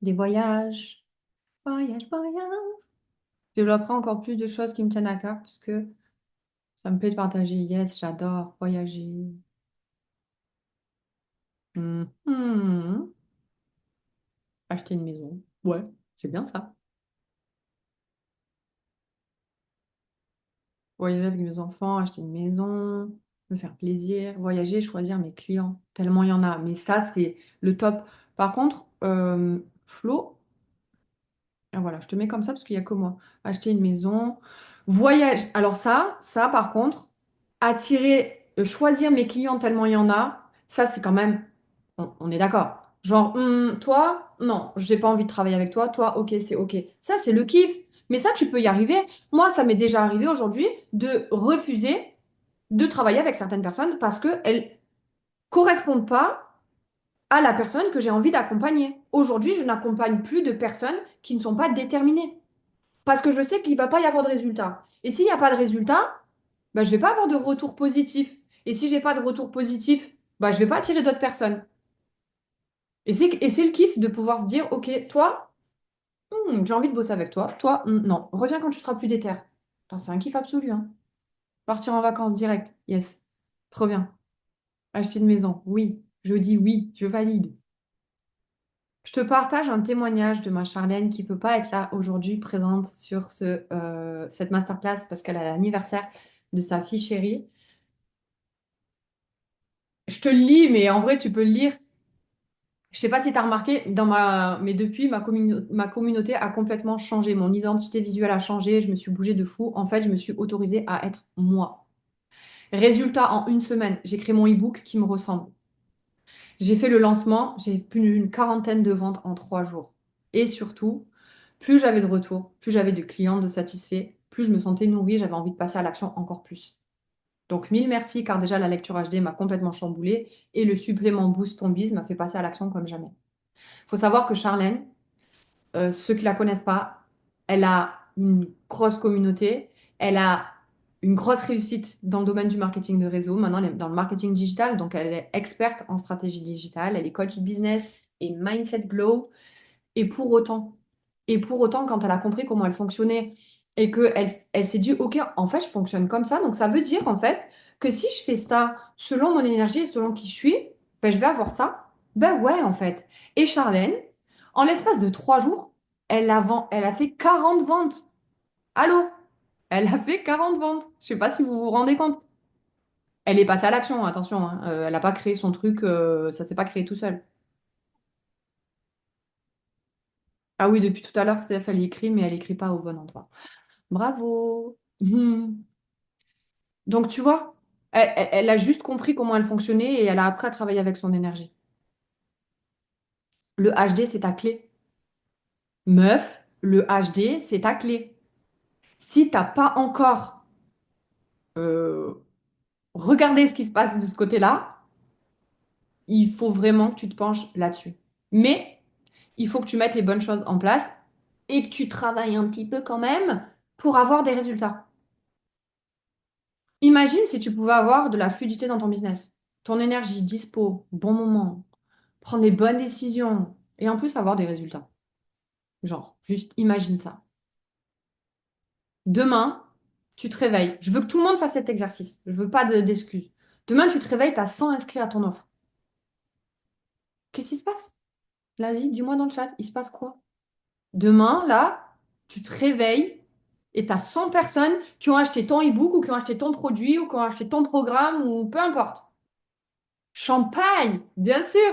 des voyages, voyage. Je développerai encore plus de choses qui me tiennent à cœur parce que ça me plaît de partager. Yes, j'adore voyager. Mhm. Acheter une maison. Ouais, c'est bien ça. Voyager avec mes enfants, acheter une maison, me faire plaisir, voyager, choisir mes clients, tellement il y en a. Mais ça, c'est le top. Par contre, Flo, ah, voilà, je te mets comme ça parce qu'il n'y a que moi. Acheter une maison, voyage. Alors ça, par contre, attirer, choisir mes clients tellement il y en a, ça, c'est quand même, on est d'accord. Genre, toi, non, j'ai pas envie de travailler avec toi. Toi, ok, c'est ok. Ça, c'est le kiff. Mais ça, tu peux y arriver. Moi, ça m'est déjà arrivé aujourd'hui de refuser de travailler avec certaines personnes parce qu'elles correspondent pas à la personne que j'ai envie d'accompagner. Aujourd'hui, je n'accompagne plus de personnes qui ne sont pas déterminées. Parce que je sais qu'il ne va pas y avoir de résultat. Et s'il n'y a pas de résultat, bah, je ne vais pas avoir de retour positif. Et si j'ai pas de retour positif, bah, je ne vais pas attirer d'autres personnes. Et c'est le kiff de pouvoir se dire, OK, toi, j'ai envie de bosser avec toi. Toi, non. Reviens quand tu seras plus déter. Putain, c'est un kiff absolu, hein. Partir en vacances direct. Yes. Trop bien. Acheter une maison. Oui. Je dis oui. Je valide. Je te partage un témoignage de ma Charlène qui peut pas être là aujourd'hui présente sur cette masterclass parce qu'elle a l'anniversaire de sa fille chérie. Je te le lis, mais en vrai, tu peux le lire. Je sais pas si tu as remarqué, mais depuis, ma communauté a complètement changé. Mon identité visuelle a changé. Je me suis bougée de fou. En fait, je me suis autorisée à être moi. Résultat, en une semaine, j'ai créé mon e-book qui me ressemble. J'ai fait le lancement, j'ai plus d'une quarantaine de ventes en 3 jours. Et surtout, plus j'avais de retours, plus j'avais de clients de satisfaits, plus je me sentais nourrie, j'avais envie de passer à l'action encore plus. Donc, mille merci, car déjà la lecture HD m'a complètement chamboulée et le supplément Boost Ton Biz m'a fait passer à l'action comme jamais. Il faut savoir que Charlène, ceux qui la connaissent pas, elle a une grosse communauté, elle a une grosse réussite dans le domaine du marketing de réseau. Maintenant, elle est dans le marketing digital, donc elle est experte en stratégie digitale, elle est coach business et mindset glow. Et pour autant, quand elle a compris comment elle fonctionnait et elle s'est dit, OK, en fait, je fonctionne comme ça. Donc, ça veut dire, en fait, que si je fais ça selon mon énergie et selon qui je suis, ben, je vais avoir ça. Ben ouais, en fait. Et Charlène, en l'espace de 3 jours, elle a fait 40 ventes. Allô? Elle a fait 40 ventes. Je sais pas si vous vous rendez compte. Elle est passée à l'action, attention, hein. Elle n'a pas créé son truc, ça s'est pas créé tout seul. Ah oui, depuis tout à l'heure, Steph, elle écrit, mais elle écrit pas au bon endroit. Bravo. Donc, tu vois, elle a juste compris comment elle fonctionnait et elle a appris à travailler avec son énergie. Le HD, c'est ta clé. Meuf, le HD, c'est ta clé. Si t'as pas encore euh, regardé ce qui se passe de ce côté-là, il faut vraiment que tu te penches là-dessus. Mais il faut que tu mettes les bonnes choses en place et que tu travailles un petit peu quand même pour avoir des résultats. Imagine si tu pouvais avoir de la fluidité dans ton business, ton énergie, dispo, bon moment, prendre les bonnes décisions et en plus avoir des résultats. Genre, juste imagine ça. Demain, tu te réveilles. Je veux que tout le monde fasse cet exercice. Je veux pas d'excuses. Demain, tu te réveilles, tu as 100 inscrits à ton offre. Qu'est-ce qui se passe? Vas-y, dis-moi dans le chat, il se passe quoi? Demain, là, tu te réveilles et tu as 100 personnes qui ont acheté ton e-book ou qui ont acheté ton produit ou qui ont acheté ton programme ou peu importe. Champagne, bien sûr.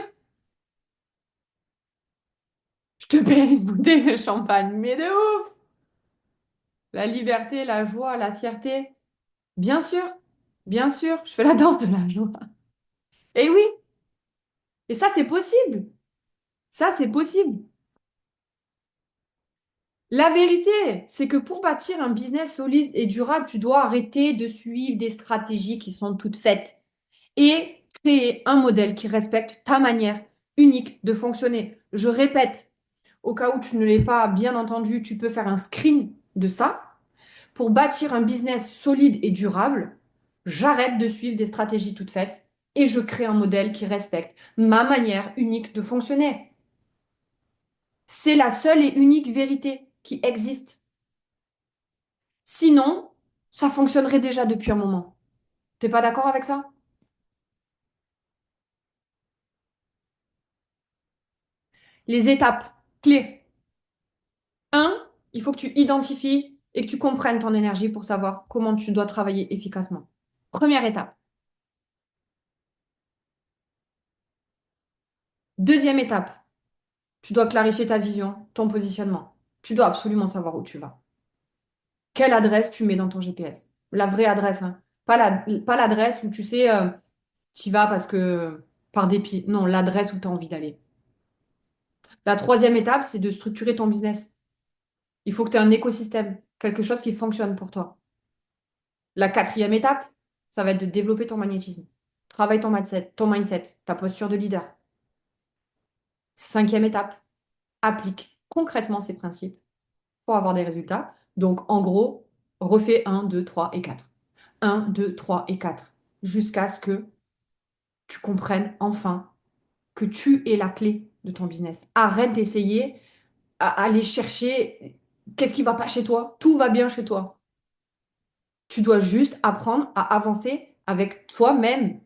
Je te paye une bouteille de champagne, mais de ouf! La liberté, la joie, la fierté. Bien sûr, je fais la danse de la joie. Et oui, et ça, c'est possible. Ça, c'est possible. La vérité, c'est que pour bâtir un business solide et durable, tu dois arrêter de suivre des stratégies qui sont toutes faites et créer un modèle qui respecte ta manière unique de fonctionner. Je répète, au cas où tu ne l'aies pas bien entendu, tu peux faire un screen de ça. Pour bâtir un business solide et durable, j'arrête de suivre des stratégies toutes faites et je crée un modèle qui respecte ma manière unique de fonctionner. C'est la seule et unique vérité qui existe. Sinon, ça fonctionnerait déjà depuis un moment. T'es pas d'accord avec ça? Les étapes clés. Un, il faut que tu identifies et que tu comprennes ton énergie pour savoir comment tu dois travailler efficacement. Première étape. Deuxième étape, tu dois clarifier ta vision, ton positionnement. Tu dois absolument savoir où tu vas. Quelle adresse tu mets dans ton GPS? La vraie adresse, hein. Pas l'adresse où tu sais, tu y vas parce que par dépit. Non, l'adresse où tu as envie d'aller. La troisième étape, c'est de structurer ton business. Il faut que tu aies un écosystème, quelque chose qui fonctionne pour toi. La quatrième étape, ça va être de développer ton magnétisme. Travaille ton mindset, ta posture de leader. Cinquième étape, applique concrètement ces principes pour avoir des résultats. Donc, en gros, refais un, 2, 3 et 4. Un, 2, 3 et 4. Jusqu'à ce que tu comprennes enfin que tu es la clé de ton business. Arrête d'essayer à aller chercher qu'est-ce qui va pas chez toi. Tout va bien chez toi. Tu dois juste apprendre à avancer avec toi-même.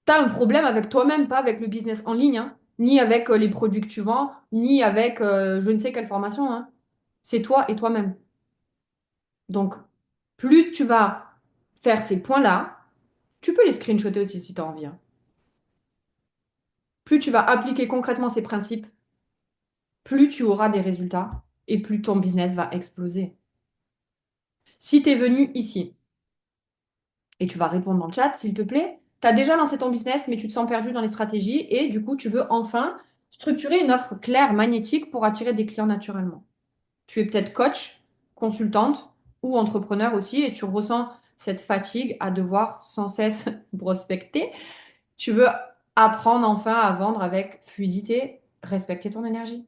Tu as un problème avec toi-même, pas avec le business en ligne, hein, ni avec les produits que tu vends, ni avec je ne sais quelle formation, hein. C'est toi et toi-même. Donc, plus tu vas faire ces points-là, tu peux les screenshotter aussi si tu as envie, hein. Plus tu vas appliquer concrètement ces principes, plus tu auras des résultats et plus ton business va exploser. Si tu es venu ici et tu vas répondre dans le chat, s'il te plaît, tu as déjà lancé ton business, mais tu te sens perdu dans les stratégies et du coup, tu veux enfin structurer une offre claire, magnétique pour attirer des clients naturellement. Tu es peut-être coach, consultante ou entrepreneur aussi et tu ressens cette fatigue à devoir sans cesse prospecter. Tu veux apprendre enfin à vendre avec fluidité, respecter ton énergie.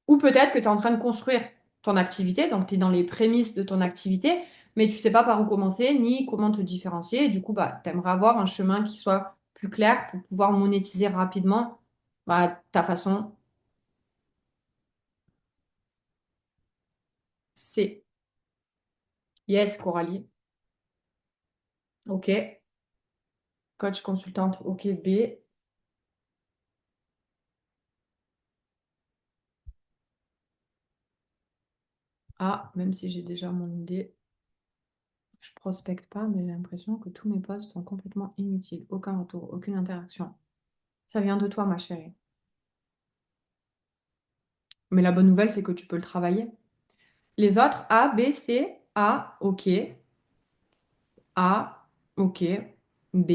Ou peut-être que tu es en train de construire ton activité, donc tu es dans les prémices de ton activité, mais tu ne sais pas par où commencer ni comment te différencier. Et du coup, bah, tu aimerais avoir un chemin qui soit plus clair pour pouvoir monétiser rapidement bah, ta façon. C'est yes, Coralie. OK. Coach, consultante, OK, B. A, même si j'ai déjà mon idée, je prospecte pas, mais j'ai l'impression que tous mes posts sont complètement inutiles. Aucun retour, aucune interaction. Ça vient de toi, ma chérie. Mais la bonne nouvelle, c'est que tu peux le travailler. Les autres, A, B, C, A, OK. A, ok. B,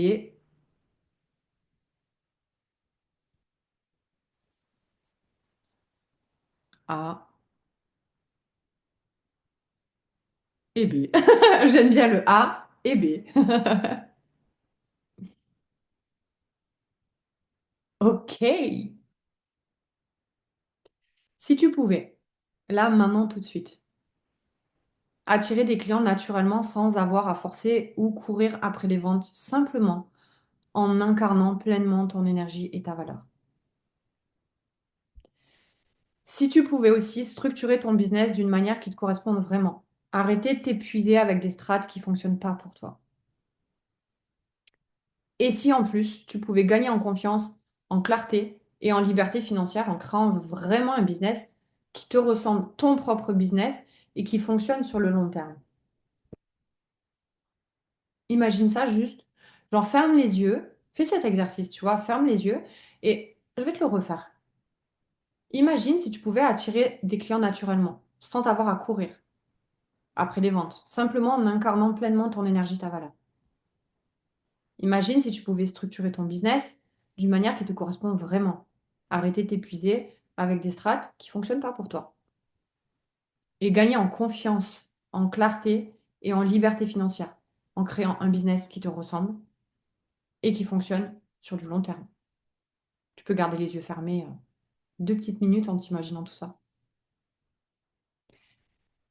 A et B. J'aime bien le A et B. Ok. Si tu pouvais, là, maintenant, tout de suite, attirer des clients naturellement sans avoir à forcer ou courir après les ventes, simplement en incarnant pleinement ton énergie et ta valeur. Si tu pouvais aussi structurer ton business d'une manière qui te corresponde vraiment, arrêter de t'épuiser avec des strates qui ne fonctionnent pas pour toi. Et si en plus, tu pouvais gagner en confiance, en clarté et en liberté financière en créant vraiment un business qui te ressemble, ton propre business et qui fonctionne sur le long terme. Imagine ça juste, genre ferme les yeux, fais cet exercice, tu vois, ferme les yeux et je vais te le refaire. Imagine si tu pouvais attirer des clients naturellement, sans t'avoir à courir après les ventes, simplement en incarnant pleinement ton énergie, ta valeur. Imagine si tu pouvais structurer ton business d'une manière qui te correspond vraiment. Arrêter de t'épuiser avec des strates qui ne fonctionnent pas pour toi. Et gagner en confiance, en clarté et en liberté financière en créant un business qui te ressemble et qui fonctionne sur du long terme. Tu peux garder les yeux fermés 2 petites minutes en t'imaginant tout ça.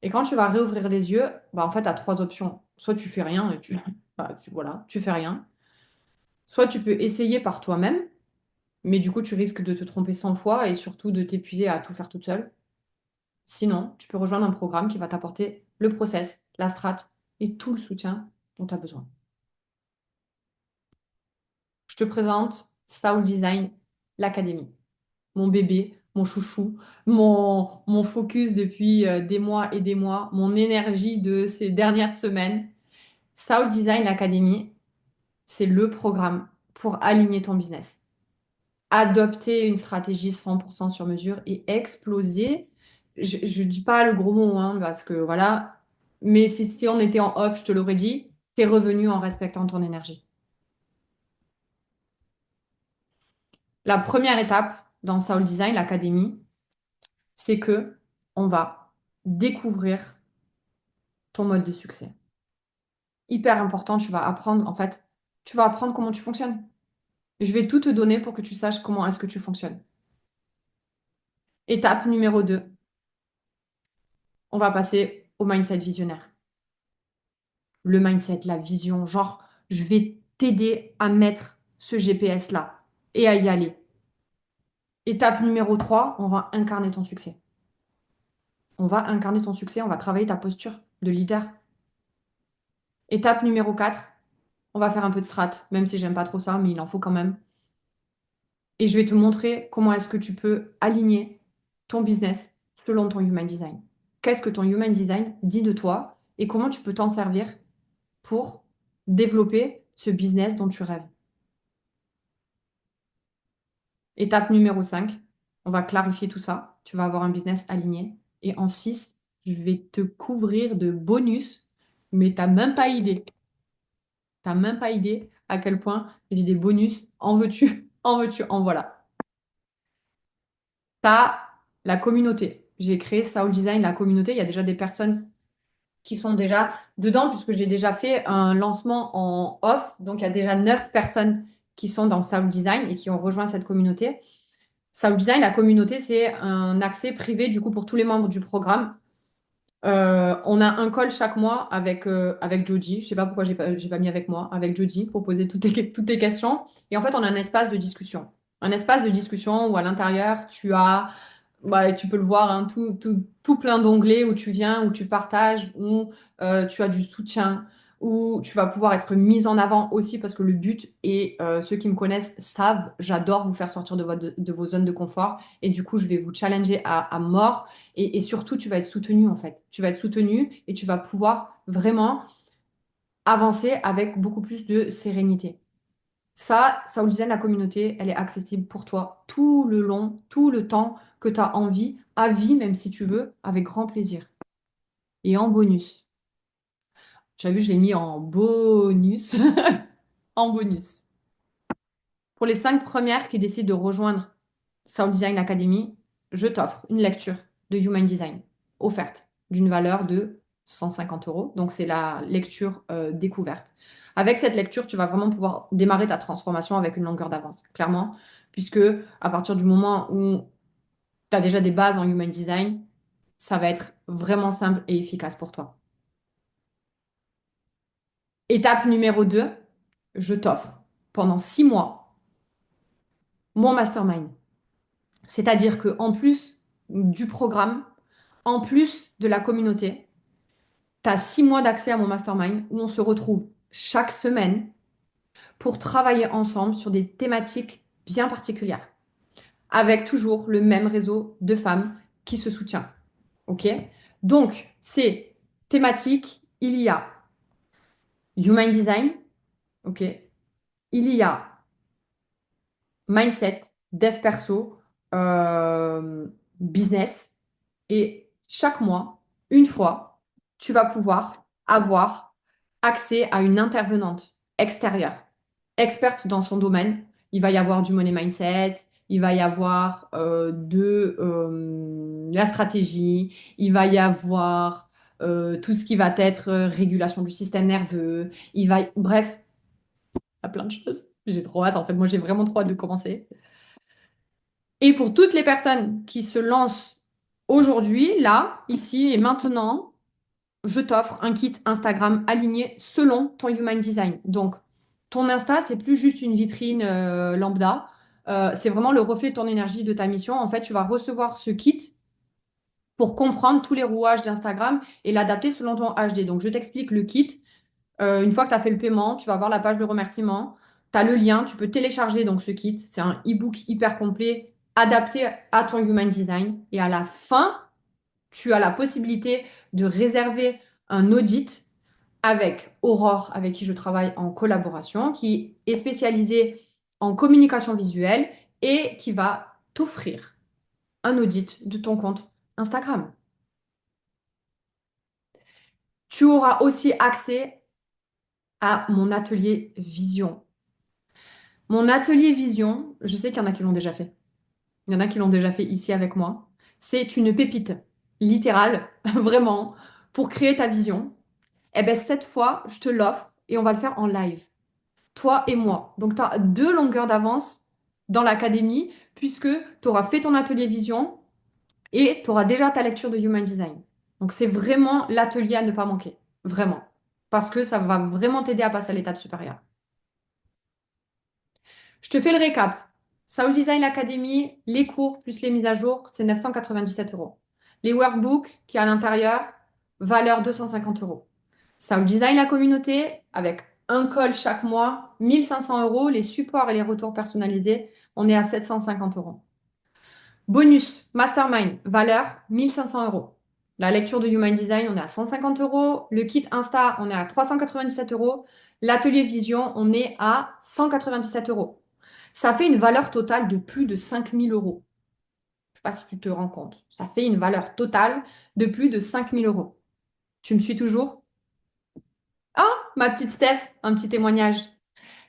Et quand tu vas réouvrir les yeux, bah en fait, tu as trois options. Soit tu fais rien et voilà, tu fais rien. Soit tu peux essayer par toi-même, mais du coup, tu risques de te tromper 100 fois et surtout de t'épuiser à tout faire toute seule. Sinon, tu peux rejoindre un programme qui va t'apporter le process, la strat et tout le soutien dont tu as besoin. Je te présente Soul Design, l'Académie. Mon bébé, mon chouchou, mon focus depuis des mois et des mois, mon énergie de ces dernières semaines. Soul Design Academy, c'est le programme pour aligner ton business. Adopter une stratégie 100% sur mesure et exploser. Je ne dis pas le gros mot, hein, parce que voilà, mais si on était en off, je te l'aurais dit, t'es revenu en respectant ton énergie. La première étape dans Soul Design, l'Académie, c'est que on va découvrir ton mode de succès. Hyper important, tu vas apprendre, en fait, tu vas apprendre comment tu fonctionnes. Je vais tout te donner pour que tu saches comment est-ce que tu fonctionnes. Étape numéro 2, on va passer au mindset visionnaire. Le mindset, la vision, genre, je vais t'aider à mettre ce GPS-là et à y aller. Étape numéro 3, on va incarner ton succès. On va incarner ton succès, on va travailler ta posture de leader. Étape numéro 4, on va faire un peu de strat, même si j'aime pas trop ça, mais il en faut quand même. Et je vais te montrer comment est-ce que tu peux aligner ton business selon ton human design. Qu'est-ce que ton human design dit de toi et comment tu peux t'en servir pour développer ce business dont tu rêves. Étape numéro 5, on va clarifier tout ça. Tu vas avoir un business aligné. Et en 6, je vais te couvrir de bonus, mais tu n'as même pas idée. Tu n'as même pas idée à quel point j'ai des bonus. En veux-tu, en veux-tu, en voilà. Tu as la communauté. J'ai créé Soul Design, la communauté. Il y a déjà des personnes qui sont déjà dedans, puisque j'ai déjà fait un lancement en off. Donc, il y a déjà 9 personnes qui sont dans Soul Design et qui ont rejoint cette communauté. Soul Design, la communauté, c'est un accès privé du coup pour tous les membres du programme. On a un call chaque mois avec Jody. Je sais pas pourquoi j'ai pas mis avec moi, avec Jody pour poser toutes tes questions. Et en fait, on a un espace de discussion. Un espace de discussion où à l'intérieur, tu peux le voir, hein, tout plein d'onglets où tu viens, où tu partages, où tu as du soutien, où tu vas pouvoir être mise en avant aussi parce que le but, et ceux qui me connaissent savent, j'adore vous faire sortir de vos zones de confort. Et du coup, je vais vous challenger à mort. Et surtout, tu vas être soutenu en fait. Tu vas être soutenu et tu vas pouvoir vraiment avancer avec beaucoup plus de sérénité. Ça, Soul Design, la communauté, elle est accessible pour toi tout le long, tout le temps que tu as envie, à vie même si tu veux, avec grand plaisir. Et en bonus, Tu as vu, je l'ai mis en bonus. En bonus. Pour les 5 premières qui décident de rejoindre Soul Design Academy, je t'offre une lecture de Human Design offerte d'une valeur de 150 euros. Donc, c'est la lecture découverte. Avec cette lecture, tu vas vraiment pouvoir démarrer ta transformation avec une longueur d'avance, clairement, puisque à partir du moment où tu as déjà des bases en Human Design, ça va être vraiment simple et efficace pour toi. Étape numéro 2, je t'offre pendant 6 mois mon mastermind. C'est-à-dire que en plus du programme, en plus de la communauté, tu as 6 mois d'accès à mon mastermind où on se retrouve chaque semaine pour travailler ensemble sur des thématiques bien particulières, avec toujours le même réseau de femmes qui se soutient. OK? Donc, ces thématiques, il y a Human Design, OK? Il y a Mindset, Dev Perso, euh, Business. Et chaque mois, une fois, tu vas pouvoir avoir accès à une intervenante extérieure, experte dans son domaine. Il va y avoir du money mindset, il va y avoir de la stratégie, il va y avoir tout ce qui va être régulation du système nerveux, bref, il y a plein de choses. J'ai trop hâte, en fait, moi j'ai vraiment trop hâte de commencer. Et pour toutes les personnes qui se lancent aujourd'hui, là, ici et maintenant, je t'offre un kit Instagram aligné selon ton Human Design. Donc, ton Insta, c'est plus juste une vitrine lambda. C'est vraiment le reflet de ton énergie, de ta mission. En fait, tu vas recevoir ce kit pour comprendre tous les rouages d'Instagram et l'adapter selon ton HD. Donc, je t'explique le kit. Une fois que tu as fait le paiement, tu vas voir la page de remerciement. Tu as le lien, tu peux télécharger donc ce kit. C'est un e-book hyper complet adapté à ton Human Design. Et à la fin, tu as la possibilité de réserver un audit avec Aurore, avec qui je travaille en collaboration, qui est spécialisée en communication visuelle et qui va t'offrir un audit de ton compte Instagram. Tu auras aussi accès à mon atelier Vision. Mon atelier Vision, je sais qu'il y en a qui l'ont déjà fait. Il y en a qui l'ont déjà fait ici avec moi. C'est une pépite, littérale, vraiment, pour créer ta vision. Eh bien, cette fois, je te l'offre et on va le faire en live, toi et moi. Donc, tu as 2 longueurs d'avance dans l'académie puisque tu auras fait ton atelier vision et tu auras déjà ta lecture de Human Design. Donc, c'est vraiment l'atelier à ne pas manquer. Vraiment. Parce que ça va vraiment t'aider à passer à l'étape supérieure. Je te fais le récap. Soul Design Academy, les cours plus les mises à jour, c'est 997 euros. Les workbooks qui à l'intérieur, valeur 250 euros. Soul Design la communauté, avec un call chaque mois, 1500 euros. Les supports et les retours personnalisés, on est à 750 euros. Bonus, Mastermind, valeur 1500 euros. La lecture de Human Design, on est à 150 euros. Le kit Insta, on est à 397 euros. L'atelier Vision, on est à 197 euros. Ça fait une valeur totale de plus de 5000 euros. Je ne sais pas si tu te rends compte. Ça fait une valeur totale de plus de 5000 euros. Tu me suis toujours? Ah, ma petite Steph, un petit témoignage.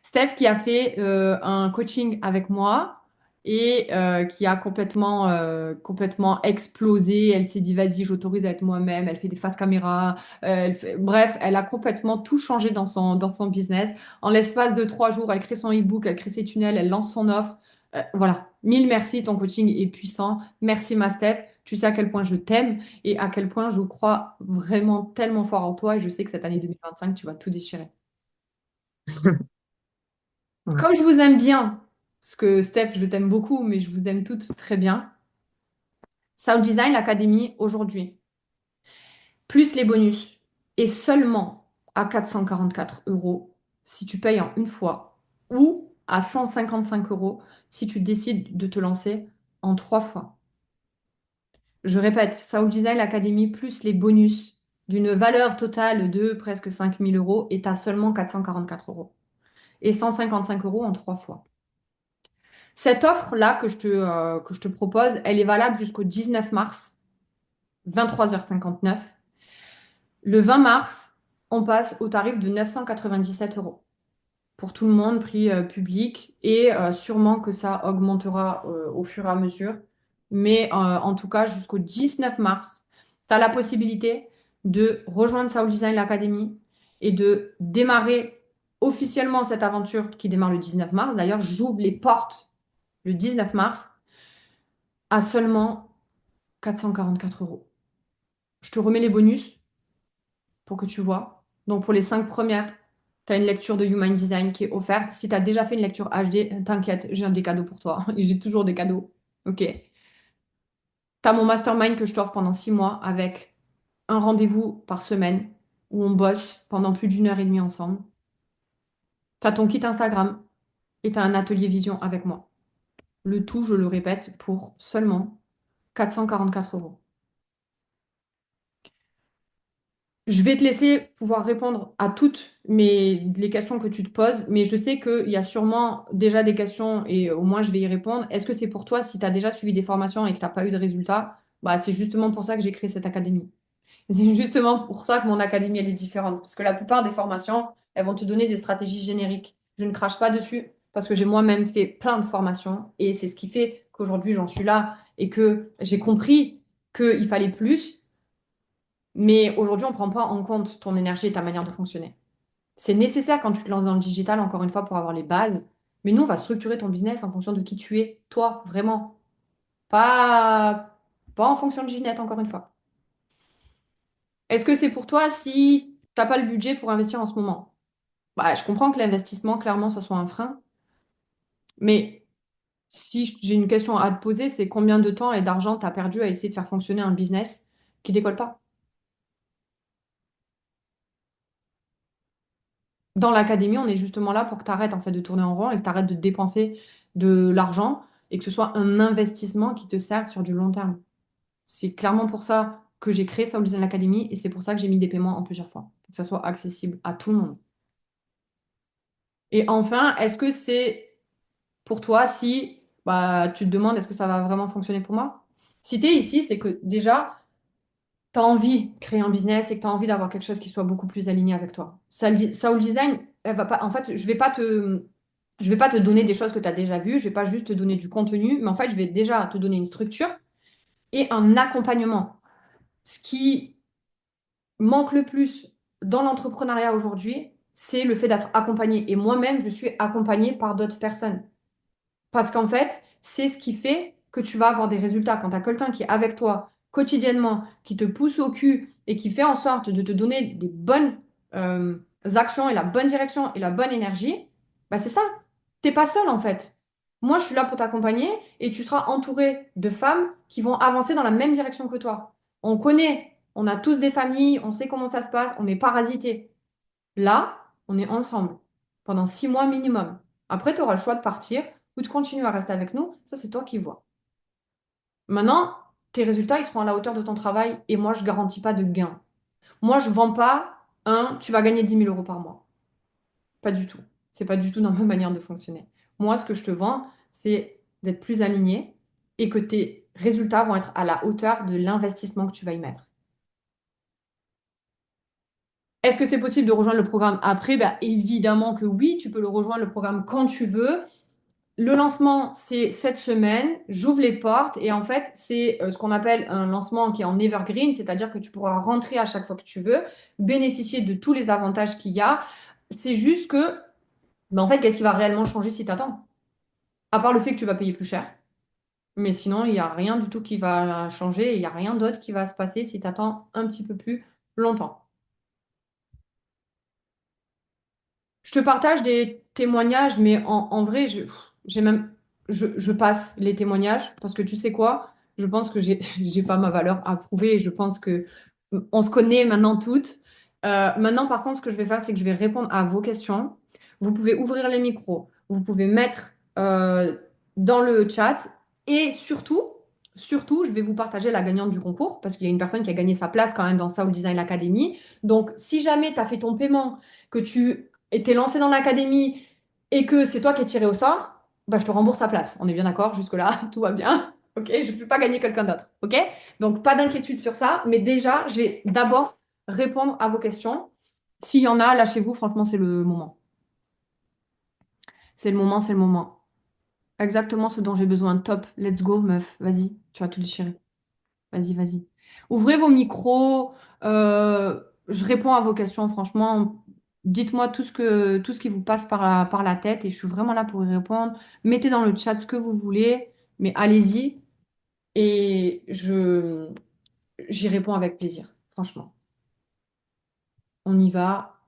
Steph qui a fait un coaching avec moi et qui a complètement explosé. Elle s'est dit, vas-y, j'autorise à être moi-même. Elle fait des face caméra. Bref, elle a complètement tout changé dans son business. En l'espace de 3 jours, elle crée son e-book, elle crée ses tunnels, elle lance son offre. Voilà. Mille merci, ton coaching est puissant. Merci, ma Steph. Tu sais à quel point je t'aime et à quel point je crois vraiment tellement fort en toi et je sais que cette année 2025, tu vas tout déchirer. Ouais. Comme je vous aime bien, parce que Steph, je t'aime beaucoup, mais je vous aime toutes très bien, Sound Design Academy aujourd'hui, plus les bonus, et seulement à 444 euros si tu payes en une fois, ou à 155 euros si tu décides de te lancer en 3 fois. Je répète, Sound Design Academy plus les bonus d'une valeur totale de presque 5000 euros est à seulement 444 euros. Et 155 euros en 3 fois. Cette offre-là que je te propose, elle est valable jusqu'au 19 mars, 23h59. Le 20 mars, on passe au tarif de 997 € pour tout le monde, prix public, et sûrement que ça augmentera au fur et à mesure. Mais en tout cas, jusqu'au 19 mars, tu as la possibilité de rejoindre Soul Design l'Académie et de démarrer officiellement cette aventure qui démarre le 19 mars. D'ailleurs, j'ouvre les portes le 19 mars à seulement 444 €. Je te remets les bonus pour que tu vois. Donc, pour les 5 premières, tu as une lecture de Human Design qui est offerte. Si tu as déjà fait une lecture HD, t'inquiète, j'ai des cadeaux pour toi. J'ai toujours des cadeaux. OK. Tu as mon mastermind que je t'offre pendant 6 mois avec un rendez-vous par semaine où on bosse pendant plus d'1 heure et demie ensemble. Tu as ton kit Instagram et tu as un atelier vision avec moi. Le tout, je le répète, pour seulement 444 €. Je vais te laisser pouvoir répondre à toutes les questions que tu te poses, mais je sais qu'il y a sûrement déjà des questions et au moins je vais y répondre. Est-ce que c'est pour toi, si tu as déjà suivi des formations et que tu n'as pas eu de résultats, bah, c'est justement pour ça que j'ai créé cette académie. C'est justement pour ça que mon académie, elle est différente. Parce que la plupart des formations, elles vont te donner des stratégies génériques. Je ne crache pas dessus parce que j'ai moi-même fait plein de formations et c'est ce qui fait qu'aujourd'hui j'en suis là et que j'ai compris qu'il fallait plus. Mais aujourd'hui, on ne prend pas en compte ton énergie et ta manière de fonctionner. C'est nécessaire quand tu te lances dans le digital, encore une fois, pour avoir les bases. Mais nous, on va structurer ton business en fonction de qui tu es, toi, vraiment. Pas en fonction de Ginette, encore une fois. Est-ce que c'est pour toi si tu n'as pas le budget pour investir en ce moment? Bah, je comprends que l'investissement, clairement, ce soit un frein. Mais si j'ai une question à te poser, c'est combien de temps et d'argent tu as perdu à essayer de faire fonctionner un business qui décolle pas? Dans l'académie, on est justement là pour que tu arrêtes en fait de tourner en rond et que tu arrêtes de dépenser de l'argent et que ce soit un investissement qui te serve sur du long terme. C'est clairement pour ça que j'ai créé Soul Design Academy et c'est pour ça que j'ai mis des paiements en plusieurs fois, pour que ça soit accessible à tout le monde. Et enfin, est-ce que c'est pour toi si bah, tu te demandes est-ce que ça va vraiment fonctionner pour moi? Si tu es ici, c'est que déjà, tu as envie de créer un business et que tu as envie d'avoir quelque chose qui soit beaucoup plus aligné avec toi. Soul Design, elle va pas, en fait, je vais pas te donner des choses que tu as déjà vues, je vais pas juste te donner du contenu, mais en fait, je vais déjà te donner une structure et un accompagnement. Ce qui manque le plus dans l'entrepreneuriat aujourd'hui, c'est le fait d'être accompagné. Et moi-même, je suis accompagnée par d'autres personnes. Parce qu'en fait, c'est ce qui fait que tu vas avoir des résultats. Quand tu as quelqu'un qui est avec toi quotidiennement, qui te pousse au cul et qui fait en sorte de te donner des bonnes actions et la bonne direction et la bonne énergie, bah c'est ça. T'es pas seul en fait. Moi, je suis là pour t'accompagner et tu seras entouré de femmes qui vont avancer dans la même direction que toi. On connaît, on a tous des familles, on sait comment ça se passe, on est parasités. Là, on est ensemble pendant 6 mois minimum. Après, tu auras le choix de partir ou de continuer à rester avec nous. Ça, c'est toi qui vois. Maintenant, tes résultats, ils seront à la hauteur de ton travail et moi, je ne garantis pas de gain. Moi, je ne vends pas tu vas gagner 10 000 € par mois. Pas du tout. C'est pas du tout dans ma manière de fonctionner. Moi, ce que je te vends, c'est d'être plus aligné et que tes résultats vont être à la hauteur de l'investissement que tu vas y mettre. Est-ce que c'est possible de rejoindre le programme après? Ben, évidemment que oui, tu peux le rejoindre le programme quand tu veux. Le lancement, c'est cette semaine. J'ouvre les portes et en fait, c'est ce qu'on appelle un lancement qui est en evergreen, c'est-à-dire que tu pourras rentrer à chaque fois que tu veux, bénéficier de tous les avantages qu'il y a. C'est juste que, ben en fait, qu'est-ce qui va réellement changer si tu attends? À part le fait que tu vas payer plus cher. Mais sinon, il n'y a rien du tout qui va changer et il n'y a rien d'autre qui va se passer si tu attends un petit peu plus longtemps. Je te partage des témoignages, mais en vrai, j'ai même, je passe les témoignages parce que tu sais quoi? Je pense que j'ai pas ma valeur à prouver et je pense que on se connaît maintenant toutes. Maintenant, par contre, ce que je vais faire, c'est que je vais répondre à vos questions. Vous pouvez ouvrir les micros, vous pouvez mettre dans le chat et surtout, je vais vous partager la gagnante du concours parce qu'il y a une personne qui a gagné sa place quand même dans Soul Design Academy. Donc, si jamais tu as fait ton paiement, que tu et t'es lancé dans l'académie et que c'est toi qui es tiré au sort, bah, je te rembourse ta place. On est bien d'accord, jusque-là, tout va bien. Ok, je ne fais pas gagner quelqu'un d'autre. Ok, donc pas d'inquiétude sur ça, mais déjà, je vais d'abord répondre à vos questions. S'il y en a, lâchez-vous, franchement, c'est le moment. C'est le moment, c'est le moment. Exactement ce dont j'ai besoin. Top. Let's go, meuf. Vas-y, tu vas tout déchirer. Vas-y, vas-y. Ouvrez vos micros. Je réponds à vos questions, franchement. Dites-moi tout ce qui vous passe par la tête et je suis vraiment là pour y répondre. Mettez dans le chat ce que vous voulez, mais allez-y et j'y réponds avec plaisir, franchement. On y va.